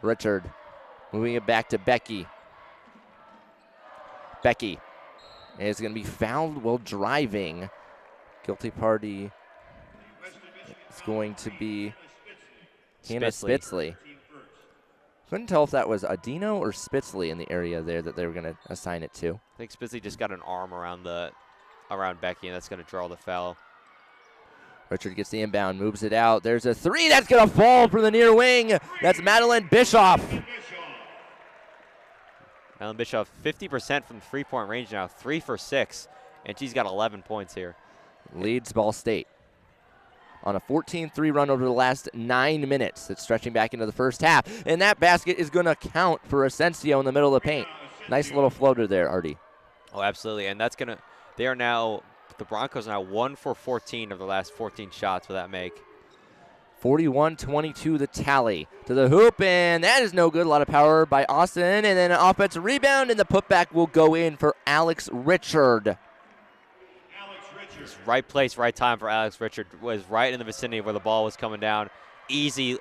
Richard moving it back to Becky. Becky is going to be fouled while driving. Guilty party is going to be Hannah Spitzley. Couldn't tell if that was Adino or Spitzley in the area there that they were going to assign it to. I think Spitzley just got an arm around Becky, and that's going to draw the foul. Richard gets the inbound, moves it out. There's a 3 that's going to fall from the near wing. That's Madeline Bischoff. Madeline Bischoff, 50% from three-point range now, 3 for 6, and she's got 11 points here. Leads Ball State on a 14-3 run over the last 9 minutes. It's stretching back into the first half, and that basket is going to count for Asensio in the middle of the paint. Nice little floater there, Artie. Oh, absolutely, and that's going to – the Broncos are now 1 for 14 of the last 14 shots with that make. 41-22 the tally. To the hoop, and that is no good. A lot of power by Austin, and then an offensive rebound, and the putback will go in for Alex Richard. Right place, right time for Alex Richard. Was right in the vicinity where the ball was coming down. Easy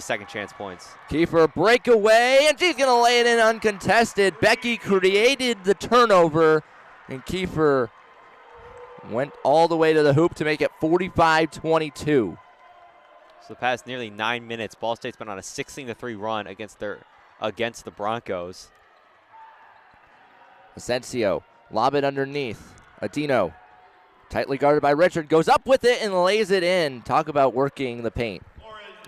second chance points. Kiefer breakaway, and she's going to lay it in uncontested. Becky created the turnover, and Kiefer went all the way to the hoop to make it 45-22. So the past nearly 9 minutes, Ball State's been on a 16-3 run against the Broncos. Asensio, lob it underneath. Adino, tightly guarded by Richard, goes up with it and lays it in. Talk about working the paint.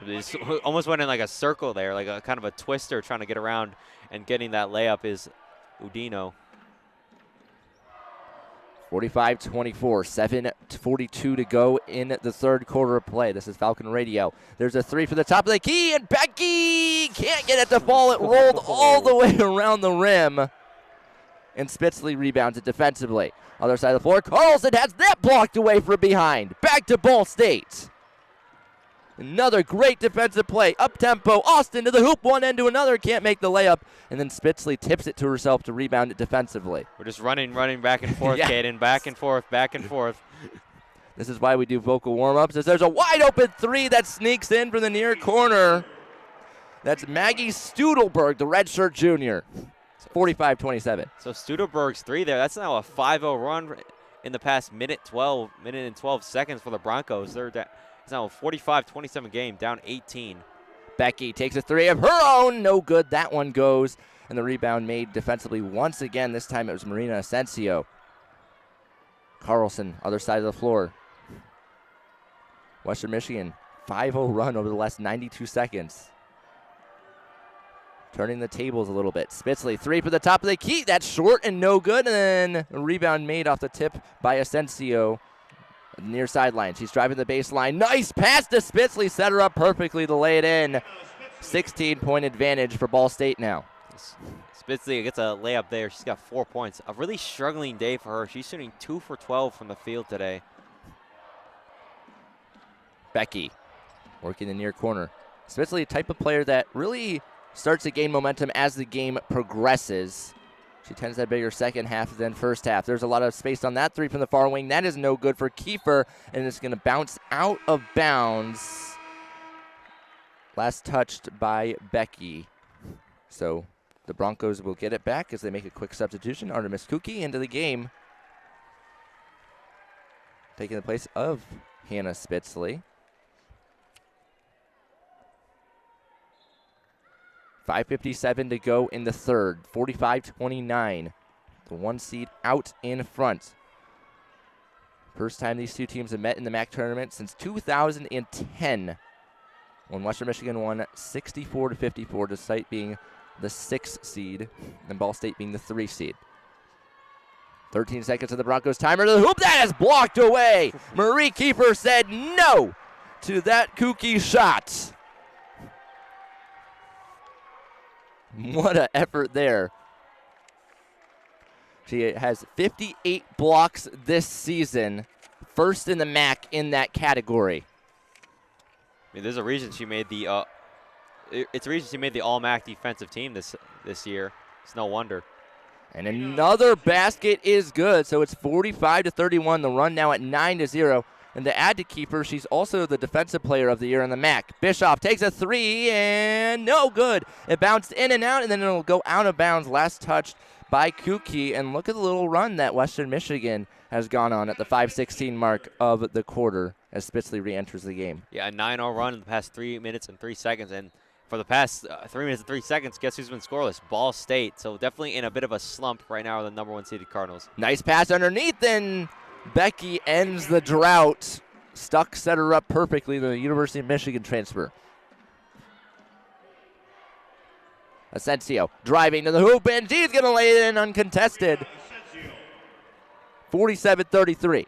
It almost went in like a circle there, like a kind of a twister trying to get around, and getting that layup is Udino. 45-24, 7:42 to go in the third quarter of play. This is Falcon Radio. There's a 3 for the top of the key, and Becky can't get it to fall. It rolled all the way around the rim, and Spitzley rebounds it defensively. Other side of the floor, Carlson has that blocked away from behind. Back to Ball State. Another great defensive play. Up-tempo, Austin to the hoop, one end to another, can't make the layup. And then Spitzley tips it to herself to rebound it defensively. We're just running back and forth, Yeah. Caden, back and forth. This is why we do vocal warm-ups. As there's a wide-open 3 that sneaks in from the near corner. That's Maggie Studelberg, the redshirt junior. 45-27. So Studelberg's 3 there. That's now a 5-0 run in the past minute and 12 seconds for the Broncos. It's now a 45-27 game, down 18. Becky takes a 3 of her own. No good. That one goes. And the rebound made defensively once again. This time it was Marina Asensio. Carlson, other side of the floor. Western Michigan, 5-0 run over the last 92 seconds. Turning the tables a little bit. Spitzley, 3 for the top of the key. That's short and no good. And then a rebound made off the tip by Asensio. Near sideline. She's driving the baseline. Nice pass to Spitzley. Set her up perfectly to lay it in. 16-point advantage for Ball State now. Spitzley gets a layup there. She's got 4 points. A really struggling day for her. She's shooting 2 for 12 from the field today. Becky working the near corner. Spitzley, type of player that really starts to gain momentum as the game progresses. She tends to have bigger second half than first half. There's a lot of space on that three from the far wing. That is no good for Kiefer, and it's going to bounce out of bounds. Last touched by Becky. So the Broncos will get it back as they make a quick substitution. Artemis Kuki into the game, taking the place of Hannah Spitzley. 5:57 to go in the third. 45-29. The 1 seed out in front. First time these two teams have met in the MAC tournament since 2010, when Western Michigan won 64-54, despite being the 6th seed and Ball State being the 3 seed. 13 seconds to the Broncos timer to the hoop. That is blocked away. Marie Kiefer said no to that kooky shot. What an effort there. She has 58 blocks this season, first in the MAC in that category. I mean, there's a reason she made the it's a reason she made the All-MAC defensive team this year. It's no wonder. And another basket is good, so it's 45-31. The run now at 9-0. And to add to Kiefer, she's also the defensive player of the year in the MAC. Bischoff takes a three, and no good. It bounced in and out, and then it'll go out of bounds. Last touched by Kuki. And look at the little run that Western Michigan has gone on at the 5:16 mark of the quarter as Spitzley re-enters the game. Yeah, a 9-0 run in the past 3 minutes and 3 seconds. And for the past 3 minutes and 3 seconds, guess who's been scoreless? Ball State. So definitely in a bit of a slump right now with the #1 seeded Cardinals. Nice pass underneath, and Becky ends the drought. Stuck, set her up perfectly, the University of Michigan transfer. Asensio driving to the hoop, and she's going to lay it in uncontested. 47-33.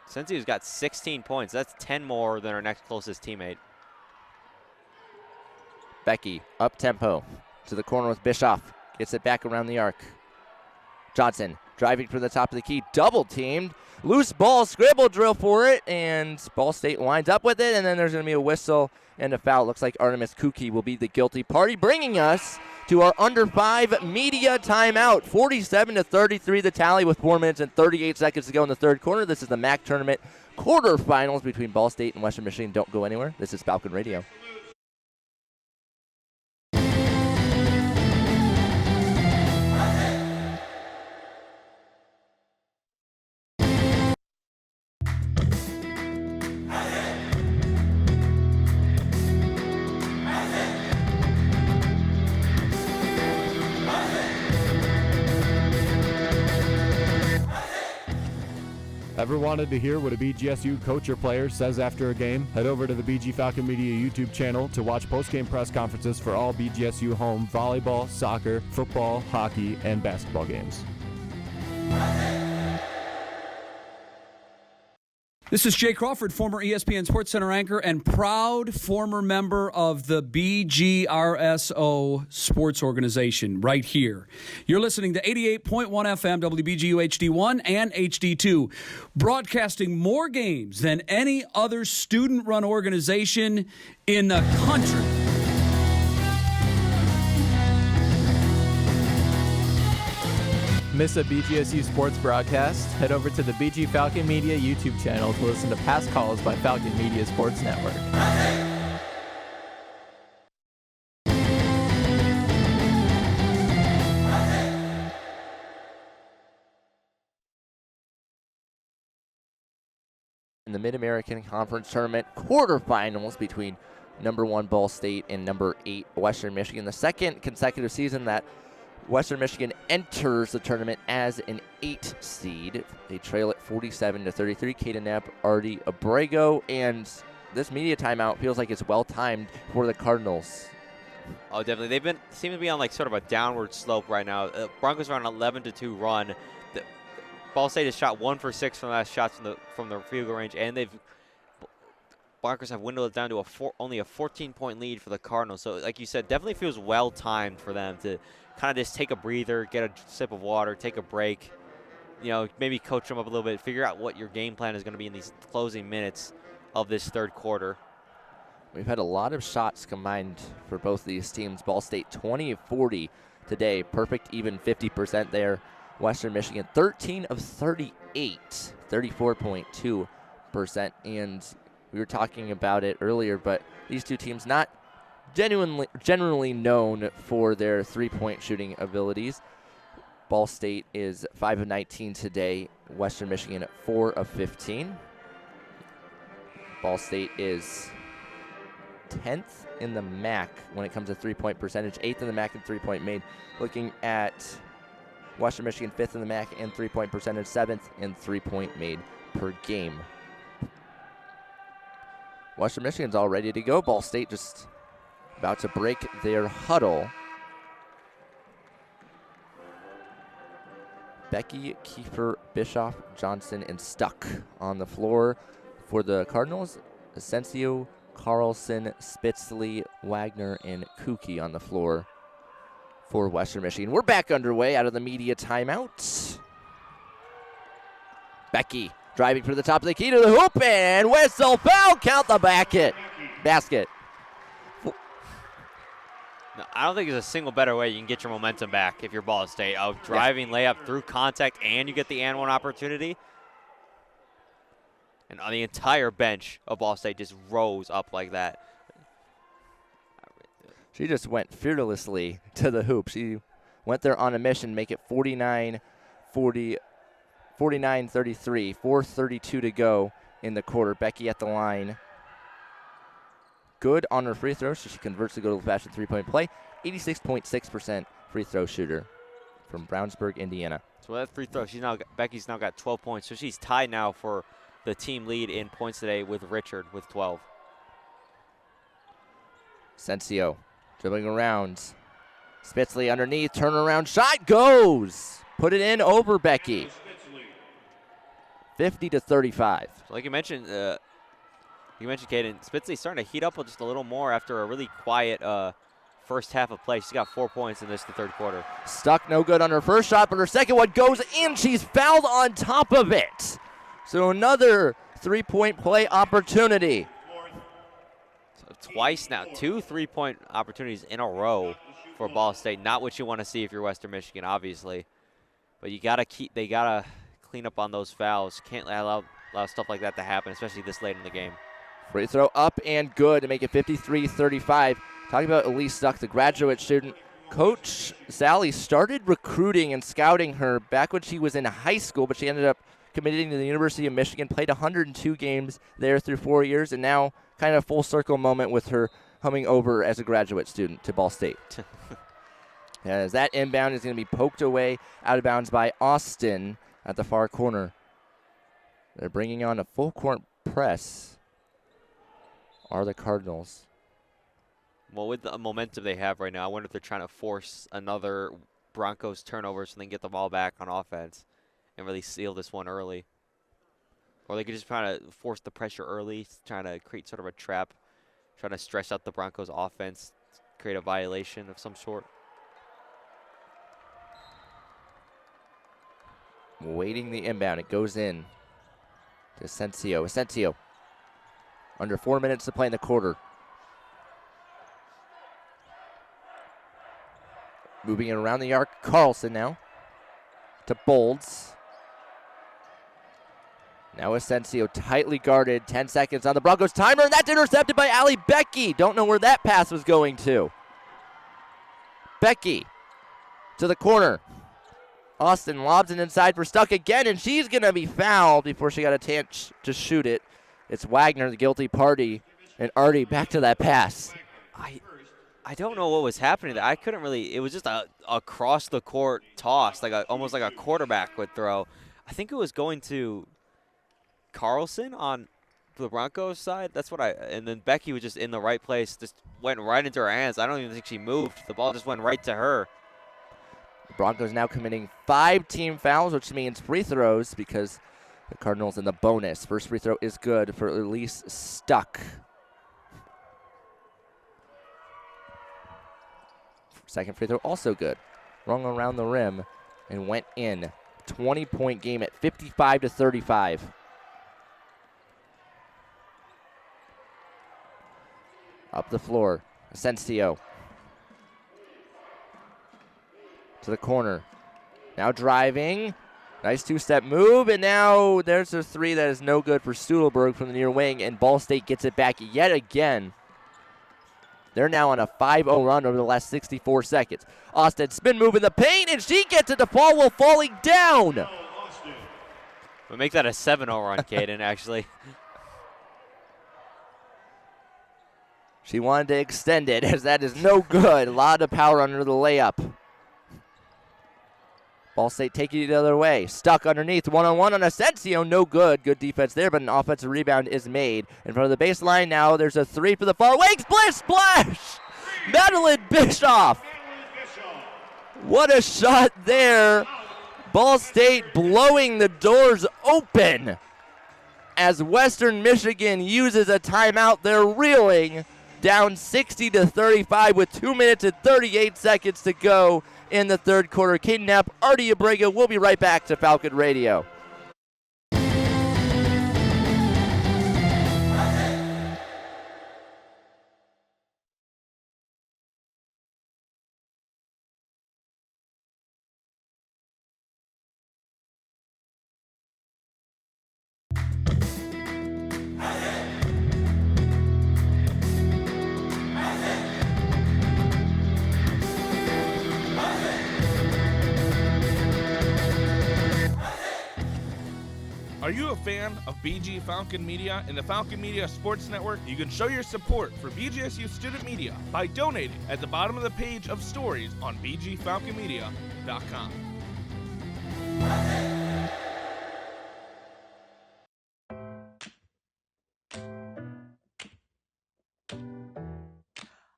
Asensio's got 16 points. That's 10 more than her next closest teammate. Becky, up tempo to the corner with Bischoff. Gets it back around the arc. Johnson driving from the top of the key, double teamed. Loose ball, scribble drill for it, and Ball State winds up with it, and then there's going to be a whistle and a foul. Looks like Artemis Kuki will be the guilty party, bringing us to our under 5 media timeout. 47-33 the tally with 4 minutes and 38 seconds to go in the third quarter. This is the MAC tournament quarterfinals between Ball State and Western Michigan. Don't go anywhere. This is Falcon Radio. Ever wanted to hear what a BGSU coach or player says after a game? Head over to the BG Falcon Media YouTube channel to watch post-game press conferences for all BGSU home volleyball, soccer, football, hockey, and basketball games. This is Jay Crawford, former ESPN SportsCenter anchor and proud former member of the BGRSO sports organization right here. You're listening to 88.1 FM WBGU HD1 and HD2, broadcasting more games than any other student-run organization in the country. Miss a BGSU sports broadcast? Head over to the BG Falcon Media YouTube channel to listen to past calls by Falcon Media Sports Network. In the Mid-American Conference Tournament quarterfinals between #1 Ball State and #8 Western Michigan. The second consecutive season that Western Michigan enters the tournament as an 8 seed. They trail at 47-33. Kaden Knapp, Artie Abrego, and this media timeout feels like it's well-timed for the Cardinals. Oh, definitely. Seem to be on like sort of a downward slope right now. Broncos are on an 11-2 run. Ball State has shot 1 for 6 from the last shots from the field goal range, and Broncos have windowed it down to only a 14-point lead for the Cardinals. So, like you said, definitely feels well-timed for them to kind of just take a breather, get a sip of water, take a break, maybe coach them up a little bit, figure out what your game plan is going to be in these closing minutes of this third quarter. We've had a lot of shots combined for both these teams. Ball State 20 of 40 today. Perfect, even 50% there. Western Michigan 13 of 38, 34.2%. And we were talking about it earlier, but these two teams not generally known for their three-point shooting abilities. Ball State is 5 of 19 today. Western Michigan 4 of 15. Ball State is 10th in the MAC when it comes to three-point percentage, 8th in the MAC in three-point made. Looking at Western Michigan, 5th in the MAC in three-point percentage, 7th in three-point made per game. Western Michigan's all ready to go. Ball State just about to break their huddle. Becky, Kiefer, Bischoff, Johnson, and Stuck on the floor for the Cardinals. Asensio, Carlson, Spitzley, Wagner, and Kuki on the floor for Western Michigan. We're back underway out of the media timeout. Becky driving for the top of the key to the hoop and whistle, foul, count the basket. No, I don't think there's a single better way you can get your momentum back if you're Ball State. Driving layup through contact and you get the and one opportunity. And on the entire bench of Ball State just rose up like that. She just went fearlessly to the hoop. She went there on a mission, make it 49-33, 4:32 to go in the quarter. Becky at the line. Good on her free throw, so she converts to go to the fashion three-point play. 86.6% free throw shooter from Brownsburg, Indiana. So that free throw, Becky's now got 12 points, so she's tied now for the team lead in points today with Richard with 12. Sensio dribbling around. Spitzley underneath, turnaround shot goes. Put it in over Becky. 50-35. So like you mentioned, Kaden, Spitzley's starting to heat up just a little more after a really quiet first half of play. She's got 4 points in the third quarter. Stuck no good on her first shot, but her second one goes in. She's fouled on top of it. So another three-point play opportunity. So twice now, 2 3-point opportunities in a row for Ball State. Not what you want to see if you're Western Michigan, obviously. But they gotta clean up on those fouls. Can't allow stuff like that to happen, especially this late in the game. Free throw up and good to make it 53-35. Talking about Elise Stuck, the graduate student. Coach Sally started recruiting and scouting her back when she was in high school, but she ended up committing to the University of Michigan, played 102 games there through 4 years, and now kind of full circle moment with her coming over as a graduate student to Ball State. As that inbound is going to be poked away out of bounds by Austin at the far corner. They're bringing on a full court press. Are the Cardinals. Well, with the momentum they have right now, I wonder if they're trying to force another Broncos turnover so they can get the ball back on offense and really seal this one early. Or they could just try to force the pressure early, trying to create sort of a trap, trying to stress out the Broncos offense, create a violation of some sort. Waiting the inbound. It goes in to Asensio. Asensio. Under 4 minutes to play in the quarter. Moving it around the arc. Carlson now to Bolds. Now Asensio tightly guarded. 10 seconds on the Broncos timer, and that's intercepted by Allie Becky. Don't know where that pass was going to. Becky to the corner. Austin lobs it inside for Stuck again, and she's going to be fouled before she got a chance to shoot it. It's Wagner, the guilty party, and Artie back to that pass. I don't know what was happening there. I couldn't really. It was just a across the court toss, almost like a quarterback would throw. I think it was going to Carlson on the Broncos side. That's what and then Becky was just in the right place, just went right into her hands. I don't even think she moved. The ball just went right to her. The Broncos now committing 5 team fouls, which means free throws because the Cardinals in the bonus. First free throw is good for Elise Stuck. Second free throw also good. Rung around the rim and went in. 20-point game at 55-35. Up the floor. Asensio. To the corner. Now driving. Nice two-step move, and now there's a three that is no good for Studelberg from the near wing, and Ball State gets it back yet again. They're now on a 5-0 run over the last 64 seconds. Austin spin move in the paint, and she gets it to fall while falling down. We'll make that a 7-0 run, Caden, actually. She wanted to extend it, as that is no good. A lot of power under the layup. Ball State taking it the other way. Stuck underneath. One-on-one on Asensio. No good. Good defense there, but an offensive rebound is made. In front of the baseline now, there's a three for the far wing. Splash! Madeline Bischoff. What a shot there. Ball State blowing the doors open as Western Michigan uses a timeout. They're reeling down 60-35 with 2 minutes and 38 seconds to go in the third quarter. Caden Knapp, Artie Abrego. We'll be right back to Falcon Radio. Are you a fan of BG Falcon Media and the Falcon Media Sports Network? You can show your support for BGSU student media by donating at the bottom of the page of stories on bgfalconmedia.com.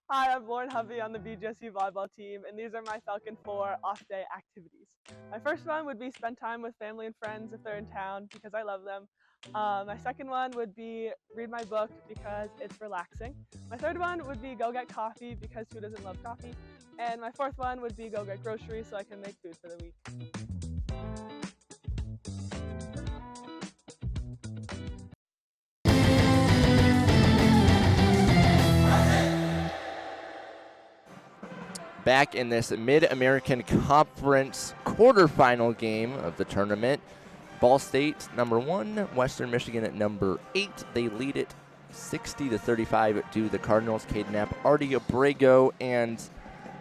Hi, I'm Lauren Hovey on the BGSU volleyball team, and these are my Falcon 4 off-day activities. My first one would be spend time with family and friends if they're in town, because I love them. My second one would be read my book because it's relaxing. My third one would be go get coffee because who doesn't love coffee? And my fourth one would be go get groceries so I can make food for the week. Back in this Mid-American Conference quarterfinal game of the tournament. Ball State number 1, Western Michigan at number 8. They lead it 60-35 to the Cardinals. Caden Knapp, Artie Abrego, and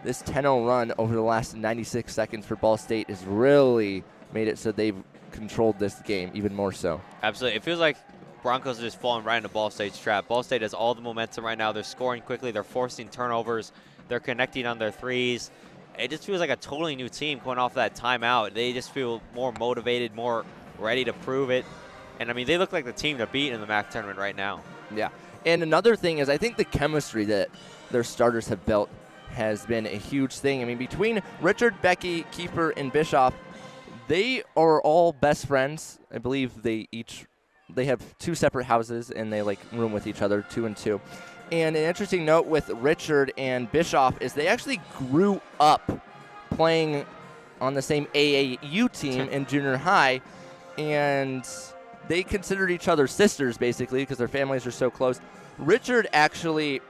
this 10-0 run over the last 96 seconds for Ball State has really made it so they've controlled this game even more so. Absolutely. It feels like Broncos are just falling right into Ball State's trap. Ball State has all the momentum right now. They're scoring quickly. They're forcing turnovers. They're connecting on their threes. It just feels like a totally new team coming off that timeout. They just feel more motivated, more ready to prove it. And, I mean, they look like the team to beat in the MAC tournament right now. Yeah. And another thing is I think the chemistry that their starters have built has been a huge thing. I mean, between Richard, Becky, Kiefer, and Bischoff, they are all best friends. I believe they have 2 separate houses, and they, room with each other, 2 and 2. And an interesting note with Richard and Bischoff is they actually grew up playing on the same AAU team in junior high, and they considered each other sisters, basically, because their families are so close. Richard actually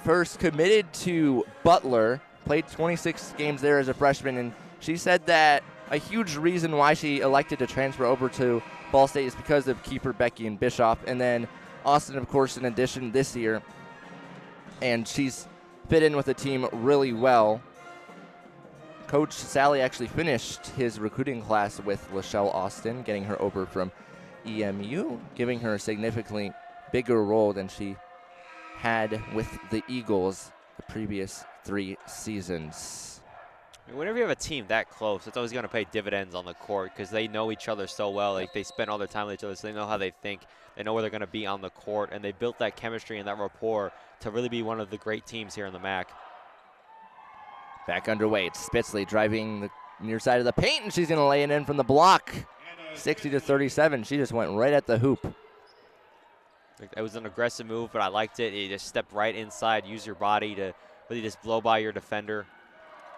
first committed to Butler, played 26 games there as a freshman, and she said that a huge reason why she elected to transfer over to Ball State is because of Kiefer, Becky, and Bischoff. And then Austin, of course, in addition this year. And she's fit in with the team really well. Coach Sally actually finished his recruiting class with Lachelle Austin, getting her over from EMU, giving her a significantly bigger role than she had with the Eagles the previous 3 seasons. Whenever you have a team that close, it's always going to pay dividends on the court because they know each other so well. Like, they spend all their time with each other, so they know how they think. They know where they're going to be on the court, and they built that chemistry and that rapport to really be one of the great teams here in the MAC. Back underway. It's Spitzley driving the near side of the paint, and she's going to lay it in from the block. 60-37. She just went right at the hoop. It was an aggressive move, but I liked it. You just stepped right inside, use your body to really just blow by your defender,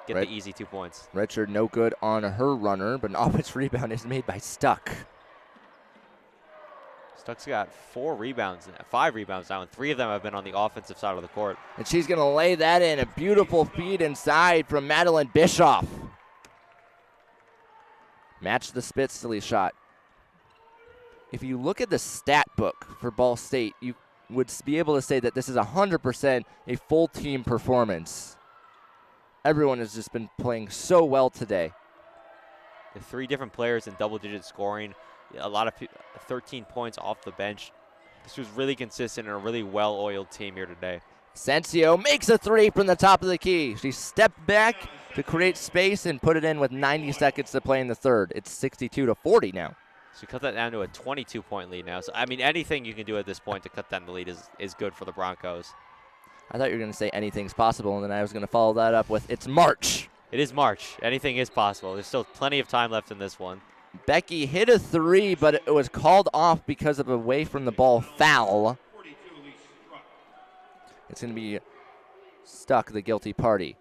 get the easy 2 points. Richard no good on her runner, but an offensive rebound is made by Stuck. Stuck's got 5 rebounds now, and 3 of them have been on the offensive side of the court. And she's going to lay that in. A beautiful feed inside from Madeline Bischoff. Match the Spitzley shot. If you look at the stat book for Ball State, you would be able to say that this is 100% a full team performance. Everyone has just been playing so well today. The 3 different players in double-digit scoring, a lot of 13 points off the bench. This was really consistent and a really well-oiled team here today. Asensio makes a 3 from the top of the key. She stepped back to create space and put it in with 90 seconds to play in the third. It's 62-40 now. So cut that down to a 22-point lead now. So, I mean, anything you can do at this point to cut down the lead is good for the Broncos. I thought you were going to say anything's possible, and then I was going to follow that up with it's March. It is March. Anything is possible. There's still plenty of time left in this one. Becky hit a 3, but it was called off because of a away from the ball foul. It's going to be Stuck, the guilty party.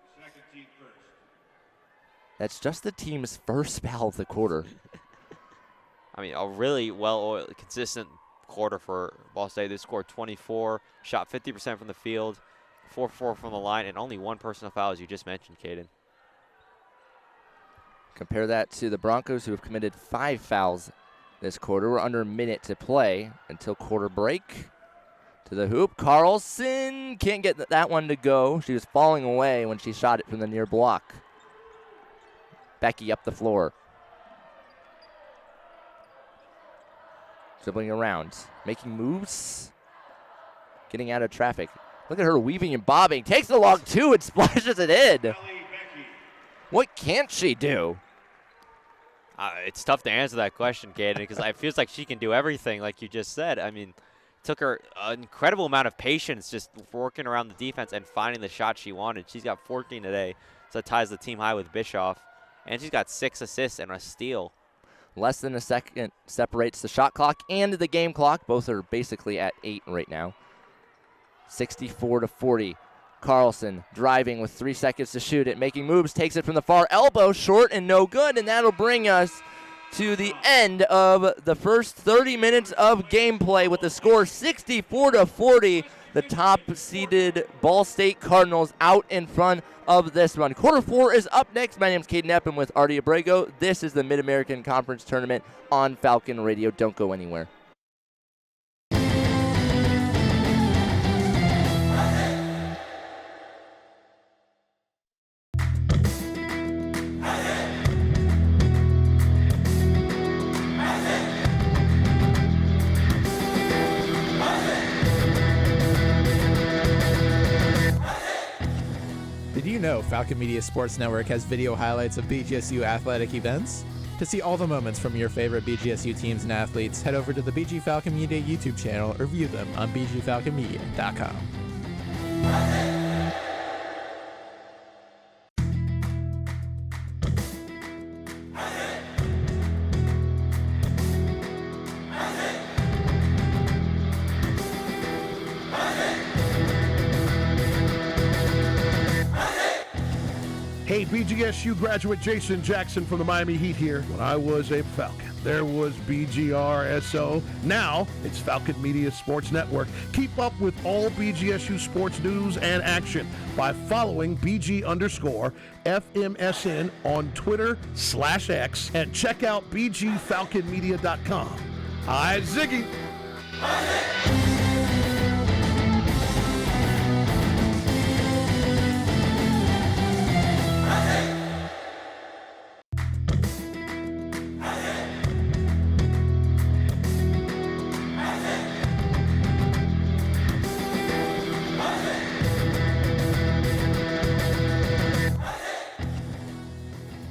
That's just the team's first foul of the quarter. I mean, a really well-oiled, consistent quarter for Ball State. They scored 24, shot 50% from the field, 4-4 from the line, and only 1 personal foul, as you just mentioned, Caden. Compare that to the Broncos, who have committed 5 fouls this quarter. We're under a minute to play until quarter break. To the hoop, Carlson can't get that one to go. She was falling away when she shot it from the near block. Becky up the floor. Dribbling around, making moves, getting out of traffic. Look at her weaving and bobbing. Takes the long 2 and splashes it in. What can't she do? It's tough to answer that question, Caden, because it feels like she can do everything, like you just said. I mean, it took her an incredible amount of patience just working around the defense and finding the shot she wanted. She's got 14 today, so that ties the team high with Bischoff. And she's got 6 assists and a steal. Less than a second separates the shot clock and the game clock. Both are basically at 8 right now. 64-40. Carlson driving with 3 seconds to shoot it, making moves, takes it from the far elbow, short and no good, and that'll bring us to the end of the first 30 minutes of gameplay with the score 64-40. The top-seeded Ball State Cardinals out in front of this one. Quarter 4 is up next. My name is Caden Eppen with Artie Abrego. This is the Mid-American Conference Tournament on Falcon Radio. Don't go anywhere. Did you know Falcon Media Sports Network has video highlights of BGSU athletic events? To see all the moments from your favorite BGSU teams and athletes, head over to the BG Falcon Media YouTube channel or view them on bgfalconmedia.com. Hey, BGSU graduate Jason Jackson from the Miami Heat here. When I was a Falcon, there was BGRSO. Now it's Falcon Media Sports Network. Keep up with all BGSU sports news and action by following BG_FMSN on Twitter/X and check out BGFalconMedia.com. Hi, Ziggy.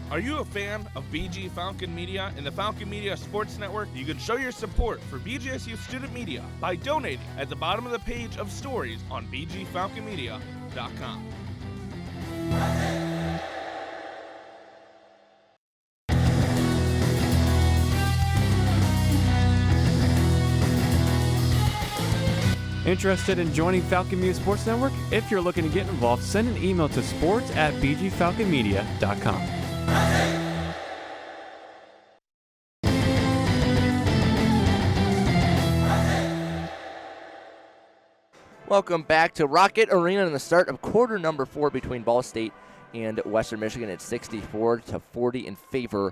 Are you a fan of BG Falcon Media and the Falcon Media Sports Network? You can show your support for BGSU student media by donating at the bottom of the page of stories on bgfalconmedia.com. Interested in joining Falcon Media Sports Network? If you're looking to get involved, send an email to sports@bgfalconmedia.com. Welcome back to Rocket Arena and the start of quarter number 4 between Ball State and Western Michigan. It's 64-40 in favor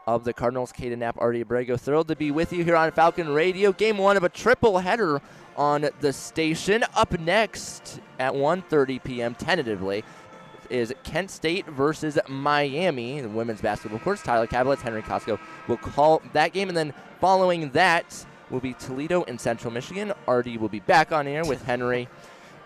of the Cardinals. Caden Knapp, Artie Abrego, thrilled to be with you here on Falcon Radio. Game 1 of a triple header on the station. Up next at 1:30 p.m. tentatively is Kent State versus Miami. The women's basketball course. Tyler Kablitz, Henry Costco will call that game, and then following that will be Toledo and Central Michigan. Artie will be back on air with Henry,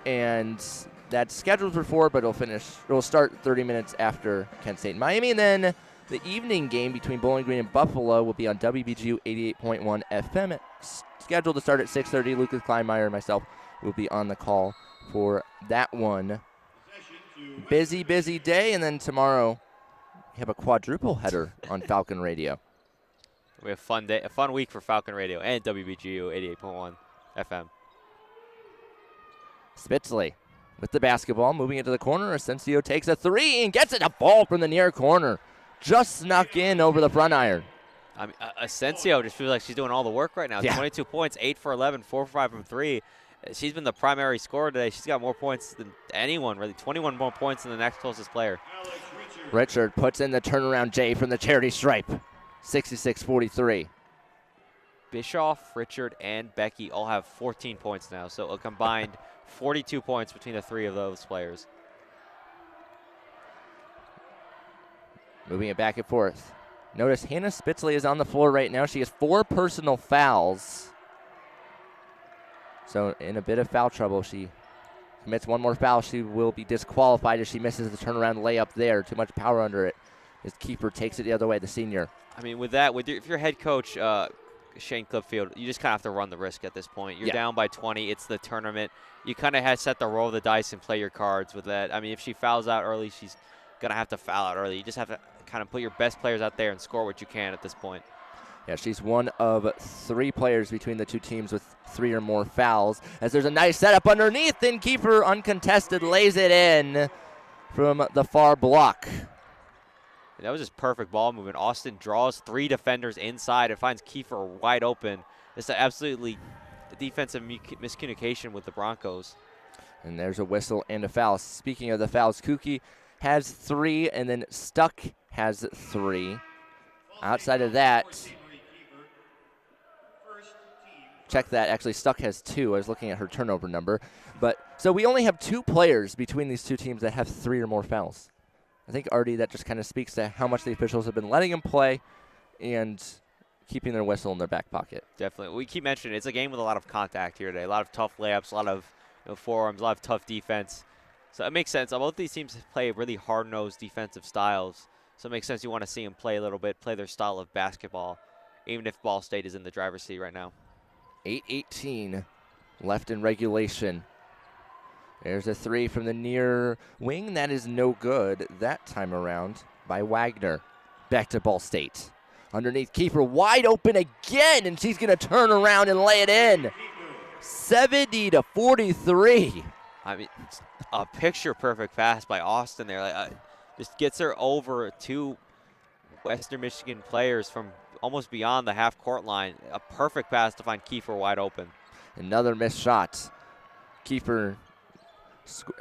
and that's scheduled for 4, but it'll start 30 minutes after Kent State and Miami, and then the evening game between Bowling Green and Buffalo will be on WBGU 88.1 FM. It's scheduled to start at 6:30. Lucas Kleinmeyer and myself will be on the call for that one. Busy, busy day, and then tomorrow we have a quadruple header on Falcon Radio. We have a fun week for Falcon Radio and WBGU 88.1 FM. Spitzley with the basketball, moving into the corner. Asensio takes a 3 and gets it to fall from the near corner. Just snuck in over the front iron. I mean, Asensio just feels like she's doing all the work right now. Yeah. 22 points, 8 for 11, 4 for 5 from 3. She's been the primary scorer today. She's got more points than anyone, really. 21 more points than the next closest player. Richard puts in the turnaround J from the charity stripe. 66-43. Bischoff, Richard, and Becky all have 14 points now, so a combined 42 points between the 3 of those players. Moving it back and forth. Notice Hannah Spitzley is on the floor right now. She has 4 personal fouls. So in a bit of foul trouble. She commits one more foul. She will be disqualified if she misses the turnaround layup there. Too much power under it. His keeper takes it the other way, the senior. I mean, with that, if you're head coach Shane Clipfield, you just kind of have to run the risk at this point. You're down by 20. It's the tournament. You kind of have set the roll of the dice and play your cards with that. I mean, if she fouls out early, she's going to have to foul out early. You just have to kind of put your best players out there and score what you can at this point. Yeah, she's one of 3 players between the 2 teams with 3 or more fouls. As there's a nice setup underneath, and Kiefer uncontested lays it in from the far block. That was just perfect ball movement. Austin draws 3 defenders inside and finds Kiefer wide open. It's absolutely defensive miscommunication with the Broncos. And there's a whistle and a foul. Speaking of the fouls, Kuki has 3, and then Stuck has 3. Outside of that, check that. Actually, Stuck has 2. I was looking at her turnover number. But so we only have 2 players between these 2 teams that have 3 or more fouls. I think, Artie, that just kind of speaks to how much the officials have been letting them play and keeping their whistle in their back pocket. Definitely. We keep mentioning it's a game with a lot of contact here today. A lot of tough layups, a lot of forearms, a lot of tough defense. So it makes sense. Both these teams play really hard-nosed defensive styles. So it makes sense you want to see them play a little bit, play their style of basketball, even if Ball State is in the driver's seat right now. 8:18 left in regulation. There's a 3 from the near wing. That is no good that time around by Wagner. Back to Ball State. Underneath Kiefer, wide open again, and she's going to turn around and lay it in. 70-43. I mean, a picture-perfect pass by Austin there. Just gets her over 2 Western Michigan players from almost beyond the half-court line. A perfect pass to find Kiefer wide open. Another missed shot. Kiefer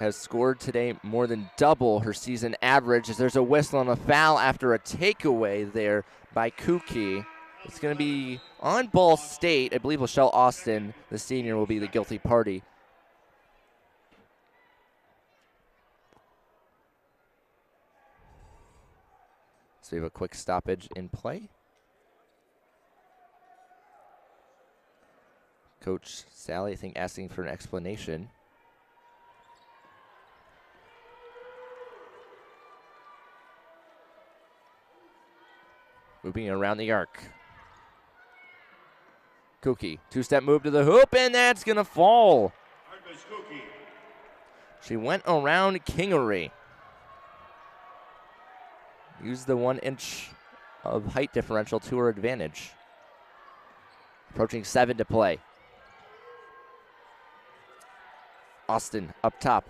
has scored today more than double her season average, as there's a whistle on a foul after a takeaway there by Kuki. It's going to be on Ball State. I believe Lachelle Austin, the senior, will be the guilty party. So we have a quick stoppage in play. Coach Sally, I think, asking for an explanation. Moving around the arc. Kuki, 2-step move to the hoop, and that's going to fall. She went around Kingery. Used the 1 inch of height differential to her advantage. Approaching 7 to play. Austin up top.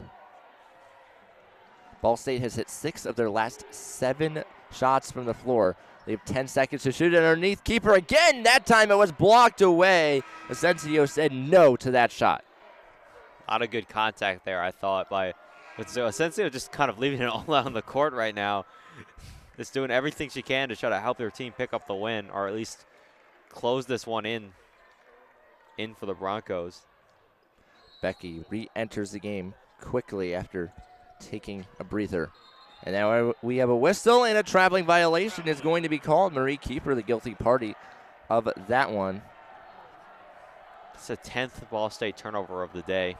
Ball State has hit 6 of their last 7 shots from the floor. They have 10 seconds to shoot it underneath. Keeper again. That time it was blocked away. Asensio said no to that shot. lot of good contact there, I thought, by Asensio just kind of leaving it all out on the court right now. Just doing everything she can to try to help their team pick up the win, or at least close this one in for the Broncos. Becky re-enters the game quickly after taking a breather. And now we have a whistle, and a traveling violation is going to be called. Marie Kiefer, the guilty party of that one. It's the 10th Ball State turnover of the day.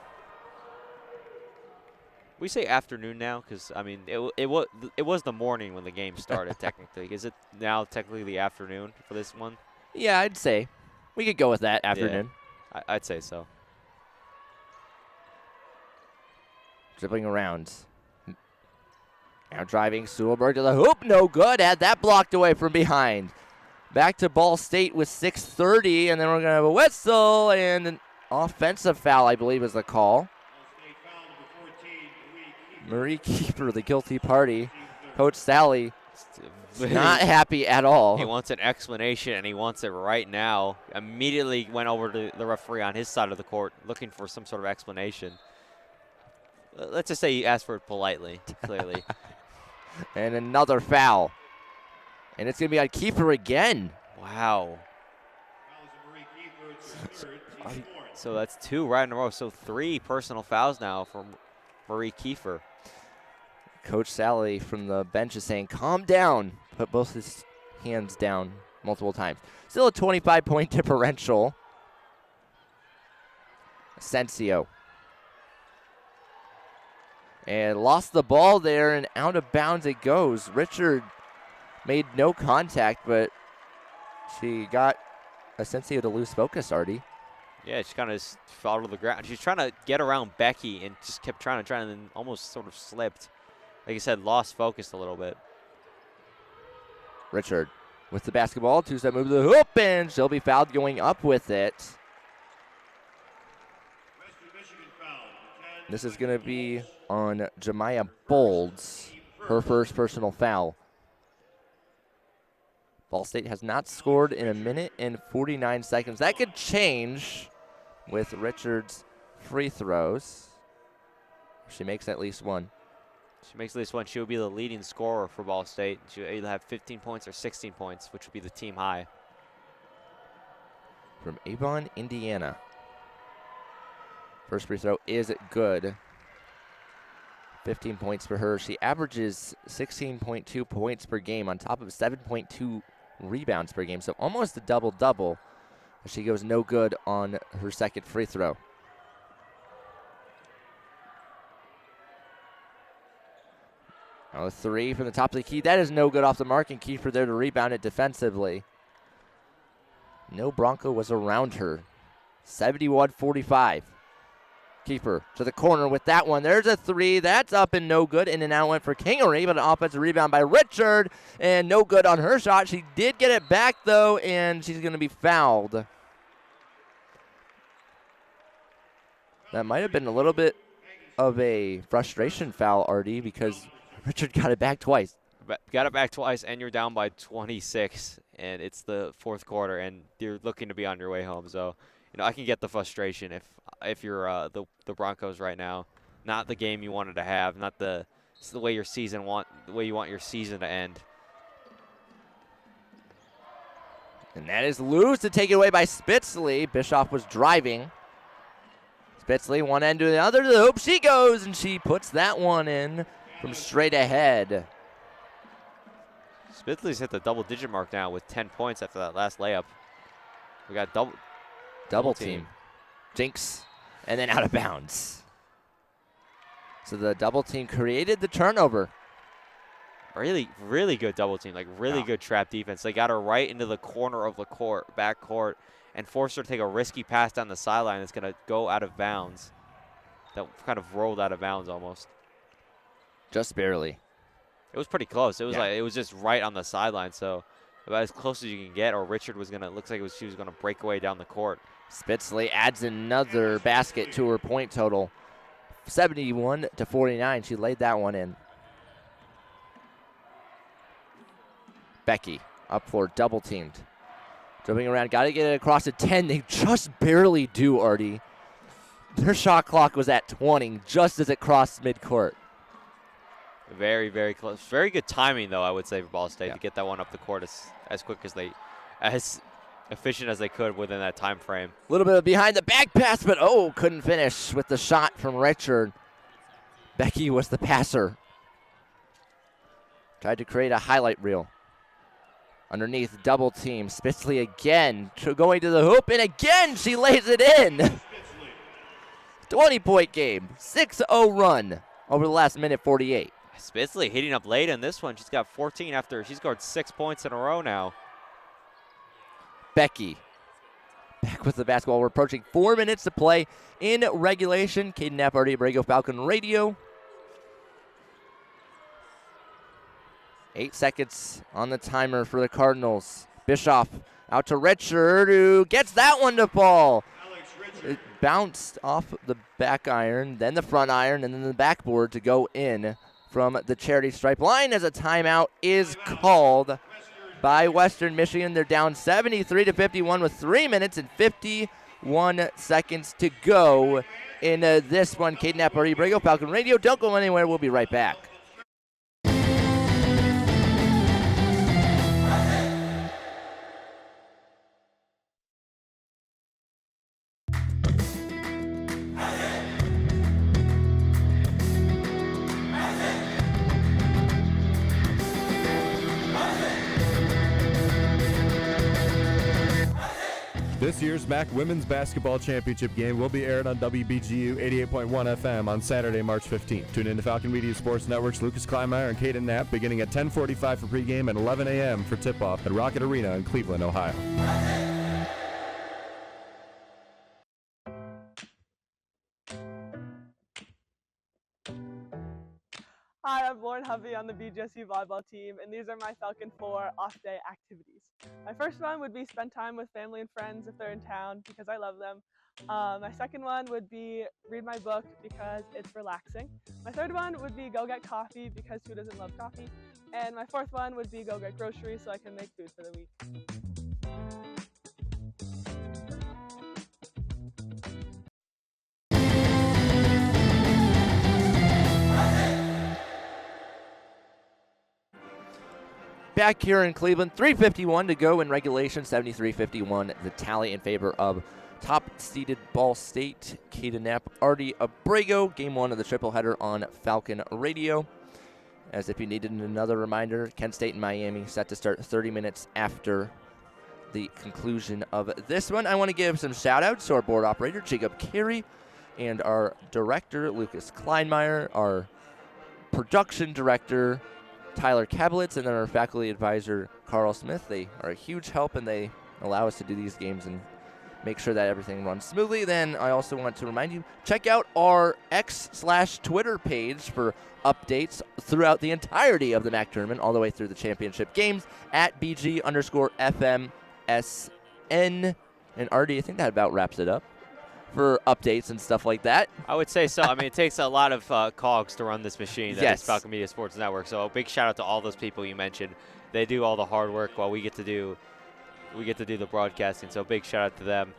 We say afternoon now because, I mean, it was the morning when the game started, technically. Is it now technically the afternoon for this one? Yeah, I'd say. We could go with that, afternoon. Yeah, I'd say so. Dribbling around. Now driving Sewellberg to the hoop. No good. Had that blocked away from behind. Back to Ball State with 6:30, and then we're going to have a whistle and an offensive foul, I believe, is the call. Marie Kiefer, the guilty party. Coach Sally, not happy at all. He wants an explanation, and he wants it right now. Immediately went over to the referee on his side of the court looking for some sort of explanation. Let's just say he asked for it politely, clearly. And another foul. And it's going to be on Kiefer again. Wow. So that's 2 right in a row. So 3 personal fouls now from Marie Kiefer. Coach Sally from the bench is saying, calm down. Put both his hands down multiple times. Still a 25-point differential. Asensio. And lost the ball there, and out of bounds it goes. Richard made no contact, but she got Asensio to lose focus, Artie. Yeah, she kind of fell to the ground. She's trying to get around Becky and just kept trying, and then almost sort of slipped. Like you said, lost focus a little bit. Richard with the basketball, 2-step move to the hoop, and she'll be fouled going up with it. This is going to be on Jemiah Bolds, her first personal foul. Ball State has not scored in 1 minute and 49 seconds. That could change with Richard's free throws. She makes at least one. She makes at least one. She will be the leading scorer for Ball State. She'll either have 15 points or 16 points, which would be the team high. From Avon, Indiana. First free throw is good. 15 points for her. She averages 16.2 points per game on top of 7.2 rebounds per game, so almost a double-double. She goes no good on her second free throw. Oh, 3 from the top of the key. That is no good off the mark, and Kiefer there to rebound it defensively. No Bronco was around her. 71-45. Kiefer to the corner with that one. There's a 3. That's up and no good. In and out went for Kingery, but an offensive rebound by Richard, and no good on her shot. She did get it back, though, and she's going to be fouled. That might have been a little bit of a frustration foul, Artie, because Richard got it back twice. Got it back twice, and you're down by 26, and it's the fourth quarter, and you're looking to be on your way home. So, you know, I can get the frustration if you're the Broncos right now. Not the game you wanted to have, not it's the way the way you want your season to end. And that is loose to take it away by Spitzley. Bischoff was driving. Spitzley, one end to the other to the hoop. She goes, and she puts that one in from straight ahead. Spitzley's hit the double-digit mark now with 10 points after that last layup. We got double team. Jinx, and then out of bounds. So the double team created the turnover. Really, really good double team, like really good trap defense. They got her right into the corner of the court, back court, and forced her to take a risky pass down the sideline that's going to go out of bounds. That kind of rolled out of bounds almost. Just barely. It was pretty close. It was like it was just right on the sideline, so about as close as you can get. Or Richard was gonna she was gonna break away down the court. Spitzley adds another basket to her point total, 71-49. She laid that one in. Becky up floor, double teamed, dribbling around. Got to get it across to 10. They just barely do, Artie. Their shot clock was at 20 just as it crossed midcourt. Very, very close. Very good timing, though, I would say, for Ball State to get that one up the court as quick as as efficient as they could within that time frame. A little bit of behind the back pass, but couldn't finish with the shot from Richard. Becky was the passer. Tried to create a highlight reel. Underneath, double team. Spitzley again, going to the hoop, and again she lays it in. 20-point game, 6-0 run over the last minute 48. Spitzley heating up late in this one. She's got 14 after she's scored 6 points in a row now. Becky back with the basketball. We're approaching 4 minutes to play in regulation. Caden Knapp, RD Abrego, Falcon Radio. 8 seconds on the timer for the Cardinals. Bischoff out to Richard, who gets that one to fall. It bounced off the back iron, then the front iron, and then the backboard to go in from the charity stripe line as a timeout is called by Western Michigan. They're down 73-51 with 3 minutes and 51 seconds to go in this one. Caden Knapp, RD Abrego, Falcon Radio. Don't go anywhere. We'll be right back. This year's MAC Women's Basketball Championship game will be aired on WBGU 88.1 FM on Saturday, March 15th. Tune in to Falcon Media Sports Network's Lucas Kleinmeyer and Caden Knapp beginning at 10:45 for pregame and 11 a.m. for tip-off at Rocket Arena in Cleveland, Ohio. Hi, I'm Lauren Hovey on the BGSU volleyball team, and these are my Falcon 4 off-day activities. My first one would be spend time with family and friends if they're in town because I love them. My second one would be read my book because it's relaxing. My third one would be go get coffee because who doesn't love coffee? And my fourth one would be go get groceries so I can make food for the week. Back here in Cleveland, 3:51 to go in regulation, 73-51, the tally in favor of top-seeded Ball State. Caden Knapp, RD Abrego, game one of the triple header on Falcon Radio. As if you needed another reminder, Kent State and Miami set to start 30 minutes after the conclusion of this one. I want to give some shout-outs to our board operator, Jacob Carey, and our director, Lucas Kleinmeyer, our production director, Tyler Kablitz, and then our faculty advisor, Carl Smith. They are a huge help, and they allow us to do these games and make sure that everything runs smoothly. Then I also want to remind you, check out our X/Twitter page for updates throughout the entirety of the MAC tournament, all the way through the championship games, at BG_FMSN. And RD, I think that about wraps it up for updates and stuff like that. I would say so. I mean, it takes a lot of cogs to run this machine that is Falcon Media Sports Network. So a big shout out to all those people you mentioned. They do all the hard work while we get to do the broadcasting. So big shout out to them.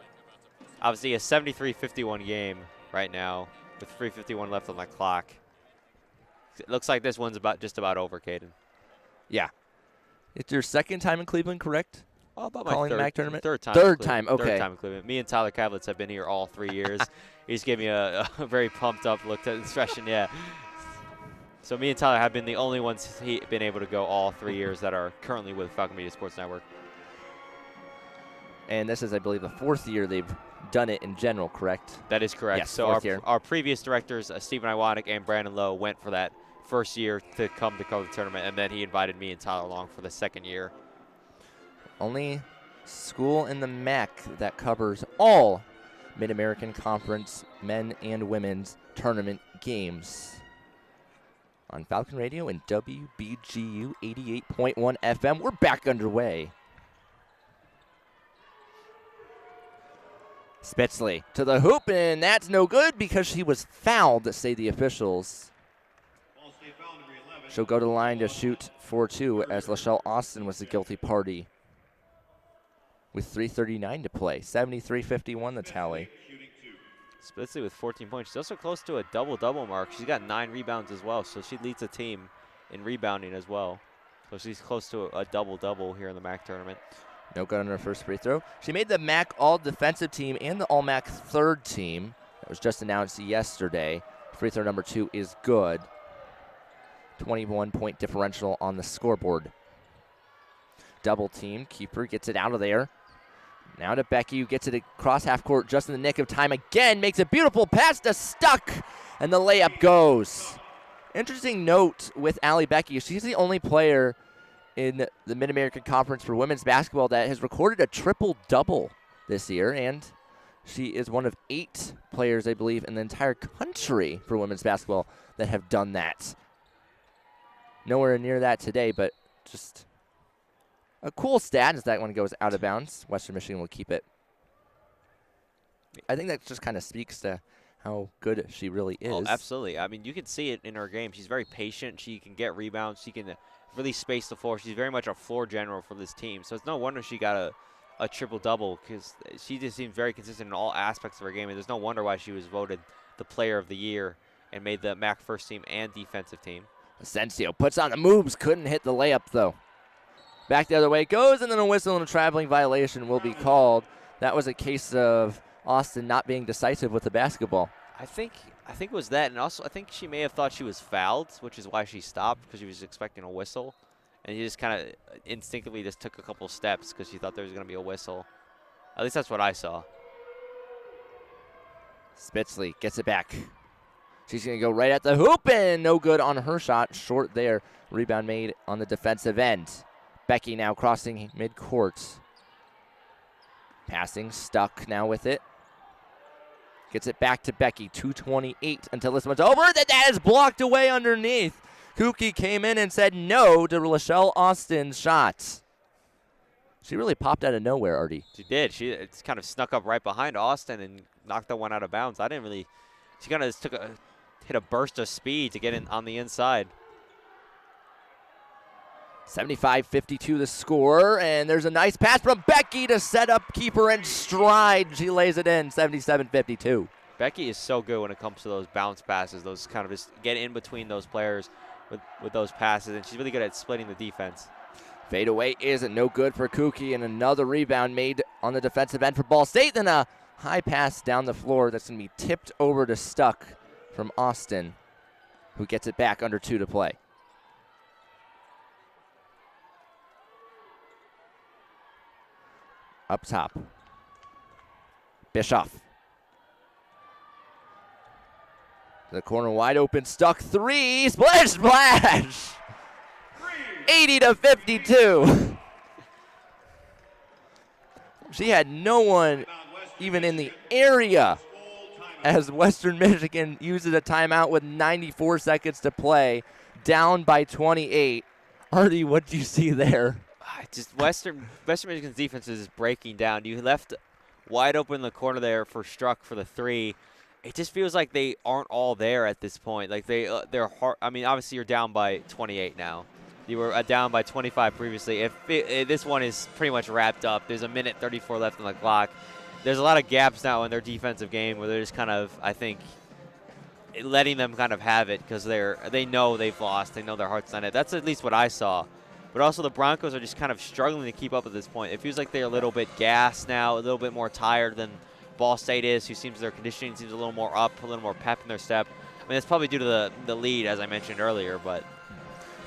Obviously a 73-51 game right now with 3:51 left on the clock. It looks like this one's just about over, Caden. Yeah. It's your second time in Cleveland, correct? Oh, about calling my the MAC tournament? Third time. Third time, okay. Third time in Cleveland. Me and Tyler Kablitz have been here all 3 years. He just gave me a very pumped up look at the expression, yeah. So me and Tyler have been the only ones been able to go all 3 years that are currently with Falcon Media Sports Network. And this is, I believe, the fourth year they've done it in general, correct? That is correct. Yes, so fourth year. Our previous directors, Stephen Iwanek and Brandon Lowe, went for that first year to come to cover the tournament, and then he invited me and Tyler along for the second year. Only school in the MAC that covers all Mid-American Conference men and women's tournament games. On Falcon Radio and WBGU 88.1 FM, we're back underway. Spitzley to the hoop, and that's no good because she was fouled, say the officials. She'll go to the line to shoot for two as Lachelle Austin was the guilty party. With 3:39 to play, 73-51 the tally. Spitzley with 14 points. She's also close to a double-double mark. She's got 9 rebounds as well, so she leads the team in rebounding as well. So she's close to a double-double here in the MAC tournament. No good on her first free throw. She made the MAC all-defensive team and the all-MAC third team. That was just announced yesterday. Free throw number 2 is good. 21-point differential on the scoreboard. Double team. Keeper gets it out of there. Now to Becky, who gets it across half court just in the nick of time again. Makes a beautiful pass to Stuck, and the layup goes. Interesting note with Allie Becky. She's the only player in the Mid-American Conference for women's basketball that has recorded a triple-double this year, and she is one of 8 players, I believe, in the entire country for women's basketball that have done that. Nowhere near that today, but just a cool stat as that one goes out of bounds. Western Michigan will keep it. I think that just kind of speaks to how good she really is. Oh, absolutely. I mean, you can see it in her game. She's very patient. She can get rebounds. She can really space the floor. She's very much a floor general for this team. So it's no wonder she got a triple-double, because she just seems very consistent in all aspects of her game. And there's no wonder why she was voted the player of the year and made the MAC first team and defensive team. Asensio puts on the moves. Couldn't hit the layup, though. Back the other way it goes, and then a whistle and a traveling violation will be called. That was a case of Austin not being decisive with the basketball. I think it was that, and also I think she may have thought she was fouled, which is why she stopped, because she was expecting a whistle. And she just kind of instinctively just took a couple steps because she thought there was going to be a whistle. At least that's what I saw. Spitzley gets it back. She's going to go right at the hoop, and no good on her shot. Short there. Rebound made on the defensive end. Becky now crossing midcourt. Passing, Stuck now with it. Gets it back to Becky. 2:28 until this one's over. That is blocked away underneath. Kookie came in and said no to Lachelle Austin's shot. She really popped out of nowhere, Artie. She did. She kind of snuck up right behind Austin and knocked that one out of bounds. She kind of just hit a burst of speed to get in on the inside. 75-52 the score, and there's a nice pass from Becky to set up keeper in stride. She lays it in, 77-52. Becky is so good when it comes to those bounce passes, those kind of just get in between those players with those passes, and she's really good at splitting the defense. Fadeaway is no good for Kookie, and another rebound made on the defensive end for Ball State. Then a high pass down the floor that's going to be tipped over to Stuck from Austin, who gets it back under 2 to play. Up top. Bischoff. The corner wide open, Stuck 3, splash, splash! 80-52. She had no one even in the area as Western Michigan uses a timeout with 94 seconds to play, down by 28. Artie, what do you see there? Just Western Michigan's defense is breaking down. You left wide open in the corner there for Struck for the 3. It just feels like they aren't all there at this point. Like they're hard. I mean, obviously you're down by 28 now. You were down by 25 previously. This one is pretty much wrapped up. There's a minute 34 left on the clock. There's a lot of gaps now in their defensive game where they're just kind of, I think, letting them kind of have it because they know they've lost. They know their heart's on it. That's at least what I saw. But also the Broncos are just kind of struggling to keep up at this point. It feels like they're a little bit gassed now, a little bit more tired than Ball State is, who seems their conditioning seems a little more up, a little more pep in their step. I mean, it's probably due to the lead, as I mentioned earlier. But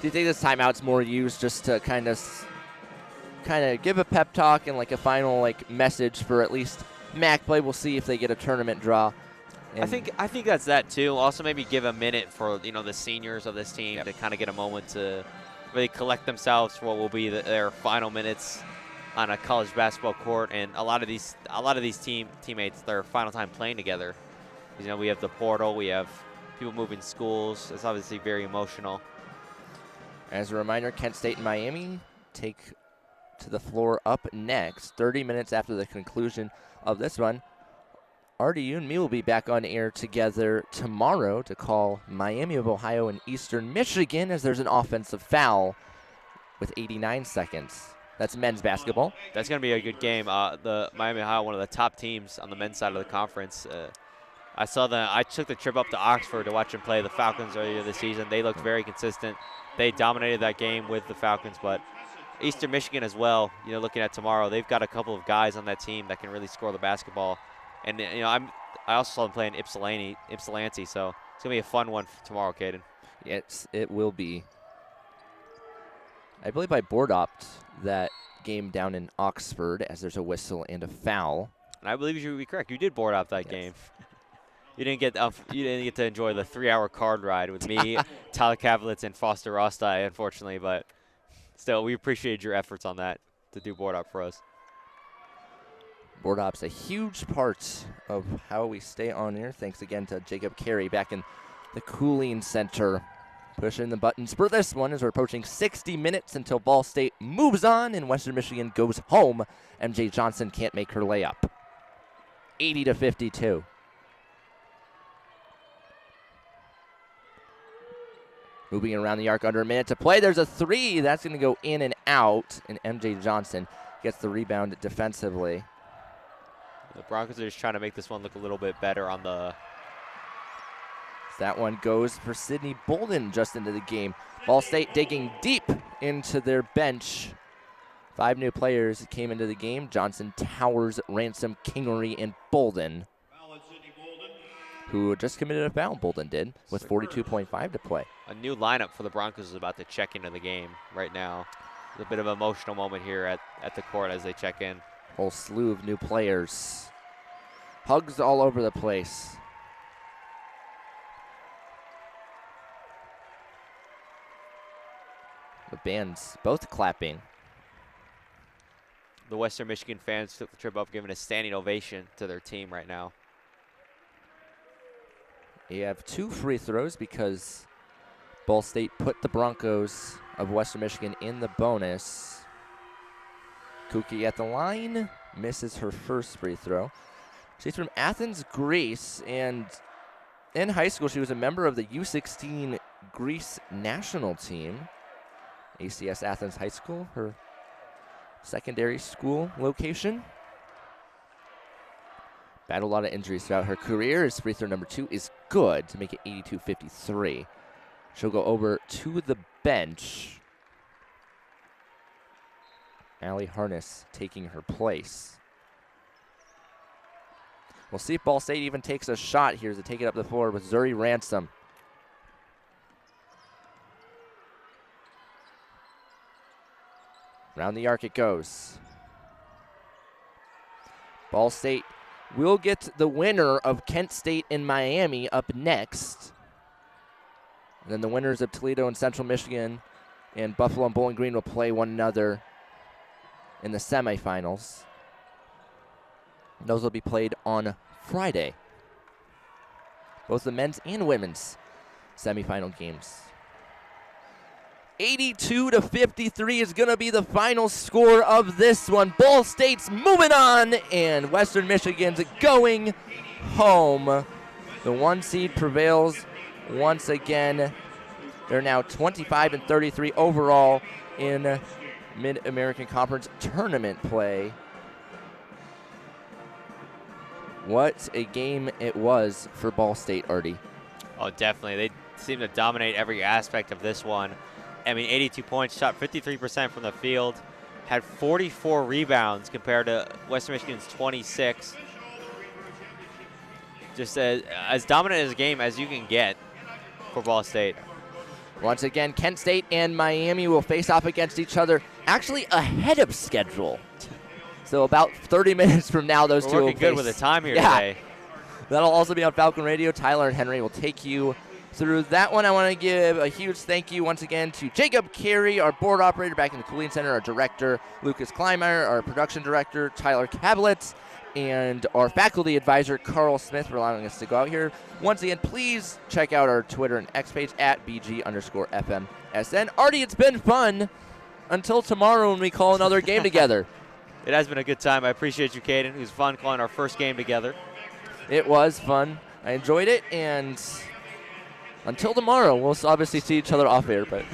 do you think this timeout's more used just to kind of give a pep talk and like a final message for at least MAC play? We'll see if they get a tournament draw. I think that's that too. Also, maybe give a minute for the seniors of this team to kind of get a moment to really collect themselves for what will be their final minutes on a college basketball court. And a lot of these teammates, their final time playing together. We have the portal, we have people moving schools. It's obviously very emotional. As a reminder, Kent State and Miami take to the floor up next, 30 minutes after the conclusion of this one. Artie, you and me will be back on air together tomorrow to call Miami of Ohio and Eastern Michigan as there's an offensive foul with 89 seconds. That's men's basketball. That's going to be a good game. The Miami of Ohio, one of the top teams on the men's side of the conference. I took the trip up to Oxford to watch them play the Falcons earlier this season. They looked very consistent. They dominated that game with the Falcons, but Eastern Michigan as well, looking at tomorrow, they've got a couple of guys on that team that can really score the basketball. And, I also saw them playing Ypsilanti, so it's going to be a fun one tomorrow, Caden. Yes, it will be. I believe I board opt that game down in Oxford as there's a whistle and a foul. And I believe you would be correct. You did board opt that game. You didn't get to enjoy the 3-hour card ride with me, Tyler Kavlitz, and Foster Rostai, unfortunately, but still, we appreciate your efforts on that to do board op for us. Board op's a huge part of how we stay on air. Thanks again to Jacob Carey back in the cooling center, pushing the buttons for this one as we're approaching 60 minutes until Ball State moves on and Western Michigan goes home. MJ Johnson can't make her layup. 80-52. Moving around the arc under a minute to play. There's a three. That's going to go in and out. And MJ Johnson gets the rebound defensively. The Broncos are just trying to make this one look a little bit better on the... That one goes for Sydney Bolden just into the game. Ball State digging deep into their bench. 5 new players came into the game. Johnson, Towers, Ransom, Kingery, and Bolden. Who just committed a foul, Bolden did, with 42.5 to play. A new lineup for the Broncos is about to check into the game right now. There's a bit of an emotional moment here at the court as they check in. Whole slew of new players. Hugs all over the place. The band's both clapping. The Western Michigan fans took the trip up, giving a standing ovation to their team right now. You have 2 free throws because Ball State put the Broncos of Western Michigan in the bonus. Kuki at the line, misses her first free throw. She's from Athens, Greece, and in high school she was a member of the U16 Greece national team. ACS Athens High School, her secondary school location. Battled a lot of injuries throughout her career. His free throw number 2 is good to make it 82-53. She'll go over to the bench. Allie Harness taking her place. We'll see if Ball State even takes a shot here to take it up the floor with Zuri Ransom. Round the arc it goes. Ball State will get the winner of Kent State and Miami up next. And then the winners of Toledo and Central Michigan and Buffalo and Bowling Green will play one another in the semifinals. Those will be played on Friday. Both the men's and women's semifinal games. 82-53 is going to be the final score of this one. Ball State's moving on, and Western Michigan's going home. The 1 seed prevails once again. They're now 25-33 overall in Mid-American Conference tournament play. What a game it was for Ball State, Artie. Oh, definitely. They seem to dominate every aspect of this one. I mean, 82 points, shot 53% from the field, had 44 rebounds compared to Western Michigan's 26. Just as dominant as a game as you can get for Ball State. Once again, Kent State and Miami will face off against each other, actually ahead of schedule. So about 30 minutes from now, those two will working good with the time here yeah. today. That'll also be on Falcon Radio. Tyler and Henry will take you through that one. I want to give a huge thank you once again to Jacob Carey, our board operator back in the Cooling Center, our director, Lucas Kleinmeyer, our production director, Tyler Kablitz, and our faculty advisor, Carl Smith, for allowing us to go out here. Once again, please check out our Twitter and X page at BG_FMSN. Artie, it's been fun. Until tomorrow when we call another game together. It has been a good time. I appreciate you, Caden. It was fun calling our first game together. It was fun. I enjoyed it, and until tomorrow, we'll obviously see each other off air. But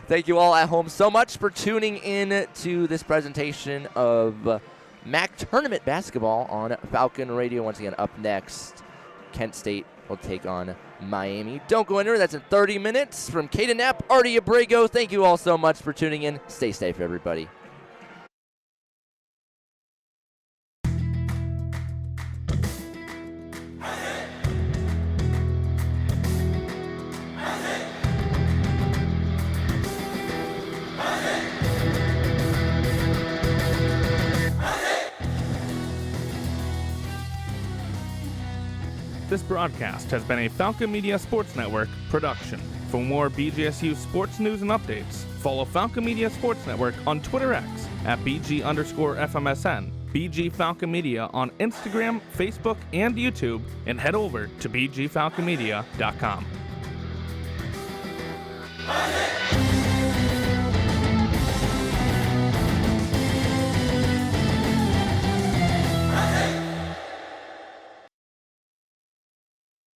thank you all at home so much for tuning in to this presentation of MAC Tournament Basketball on Falcon Radio. Once again, up next Kent State will take on Miami. Don't go anywhere. That's in 30 minutes. From Caden Knapp, Artie Abrego, thank you all so much for tuning in. Stay safe, everybody. This broadcast has been a Falcon Media Sports Network production. For more BGSU sports news and updates, follow Falcon Media Sports Network on Twitter X at BG_FMSN, BG Falcon Media on Instagram, Facebook, and YouTube, and head over to BGFalconMedia.com.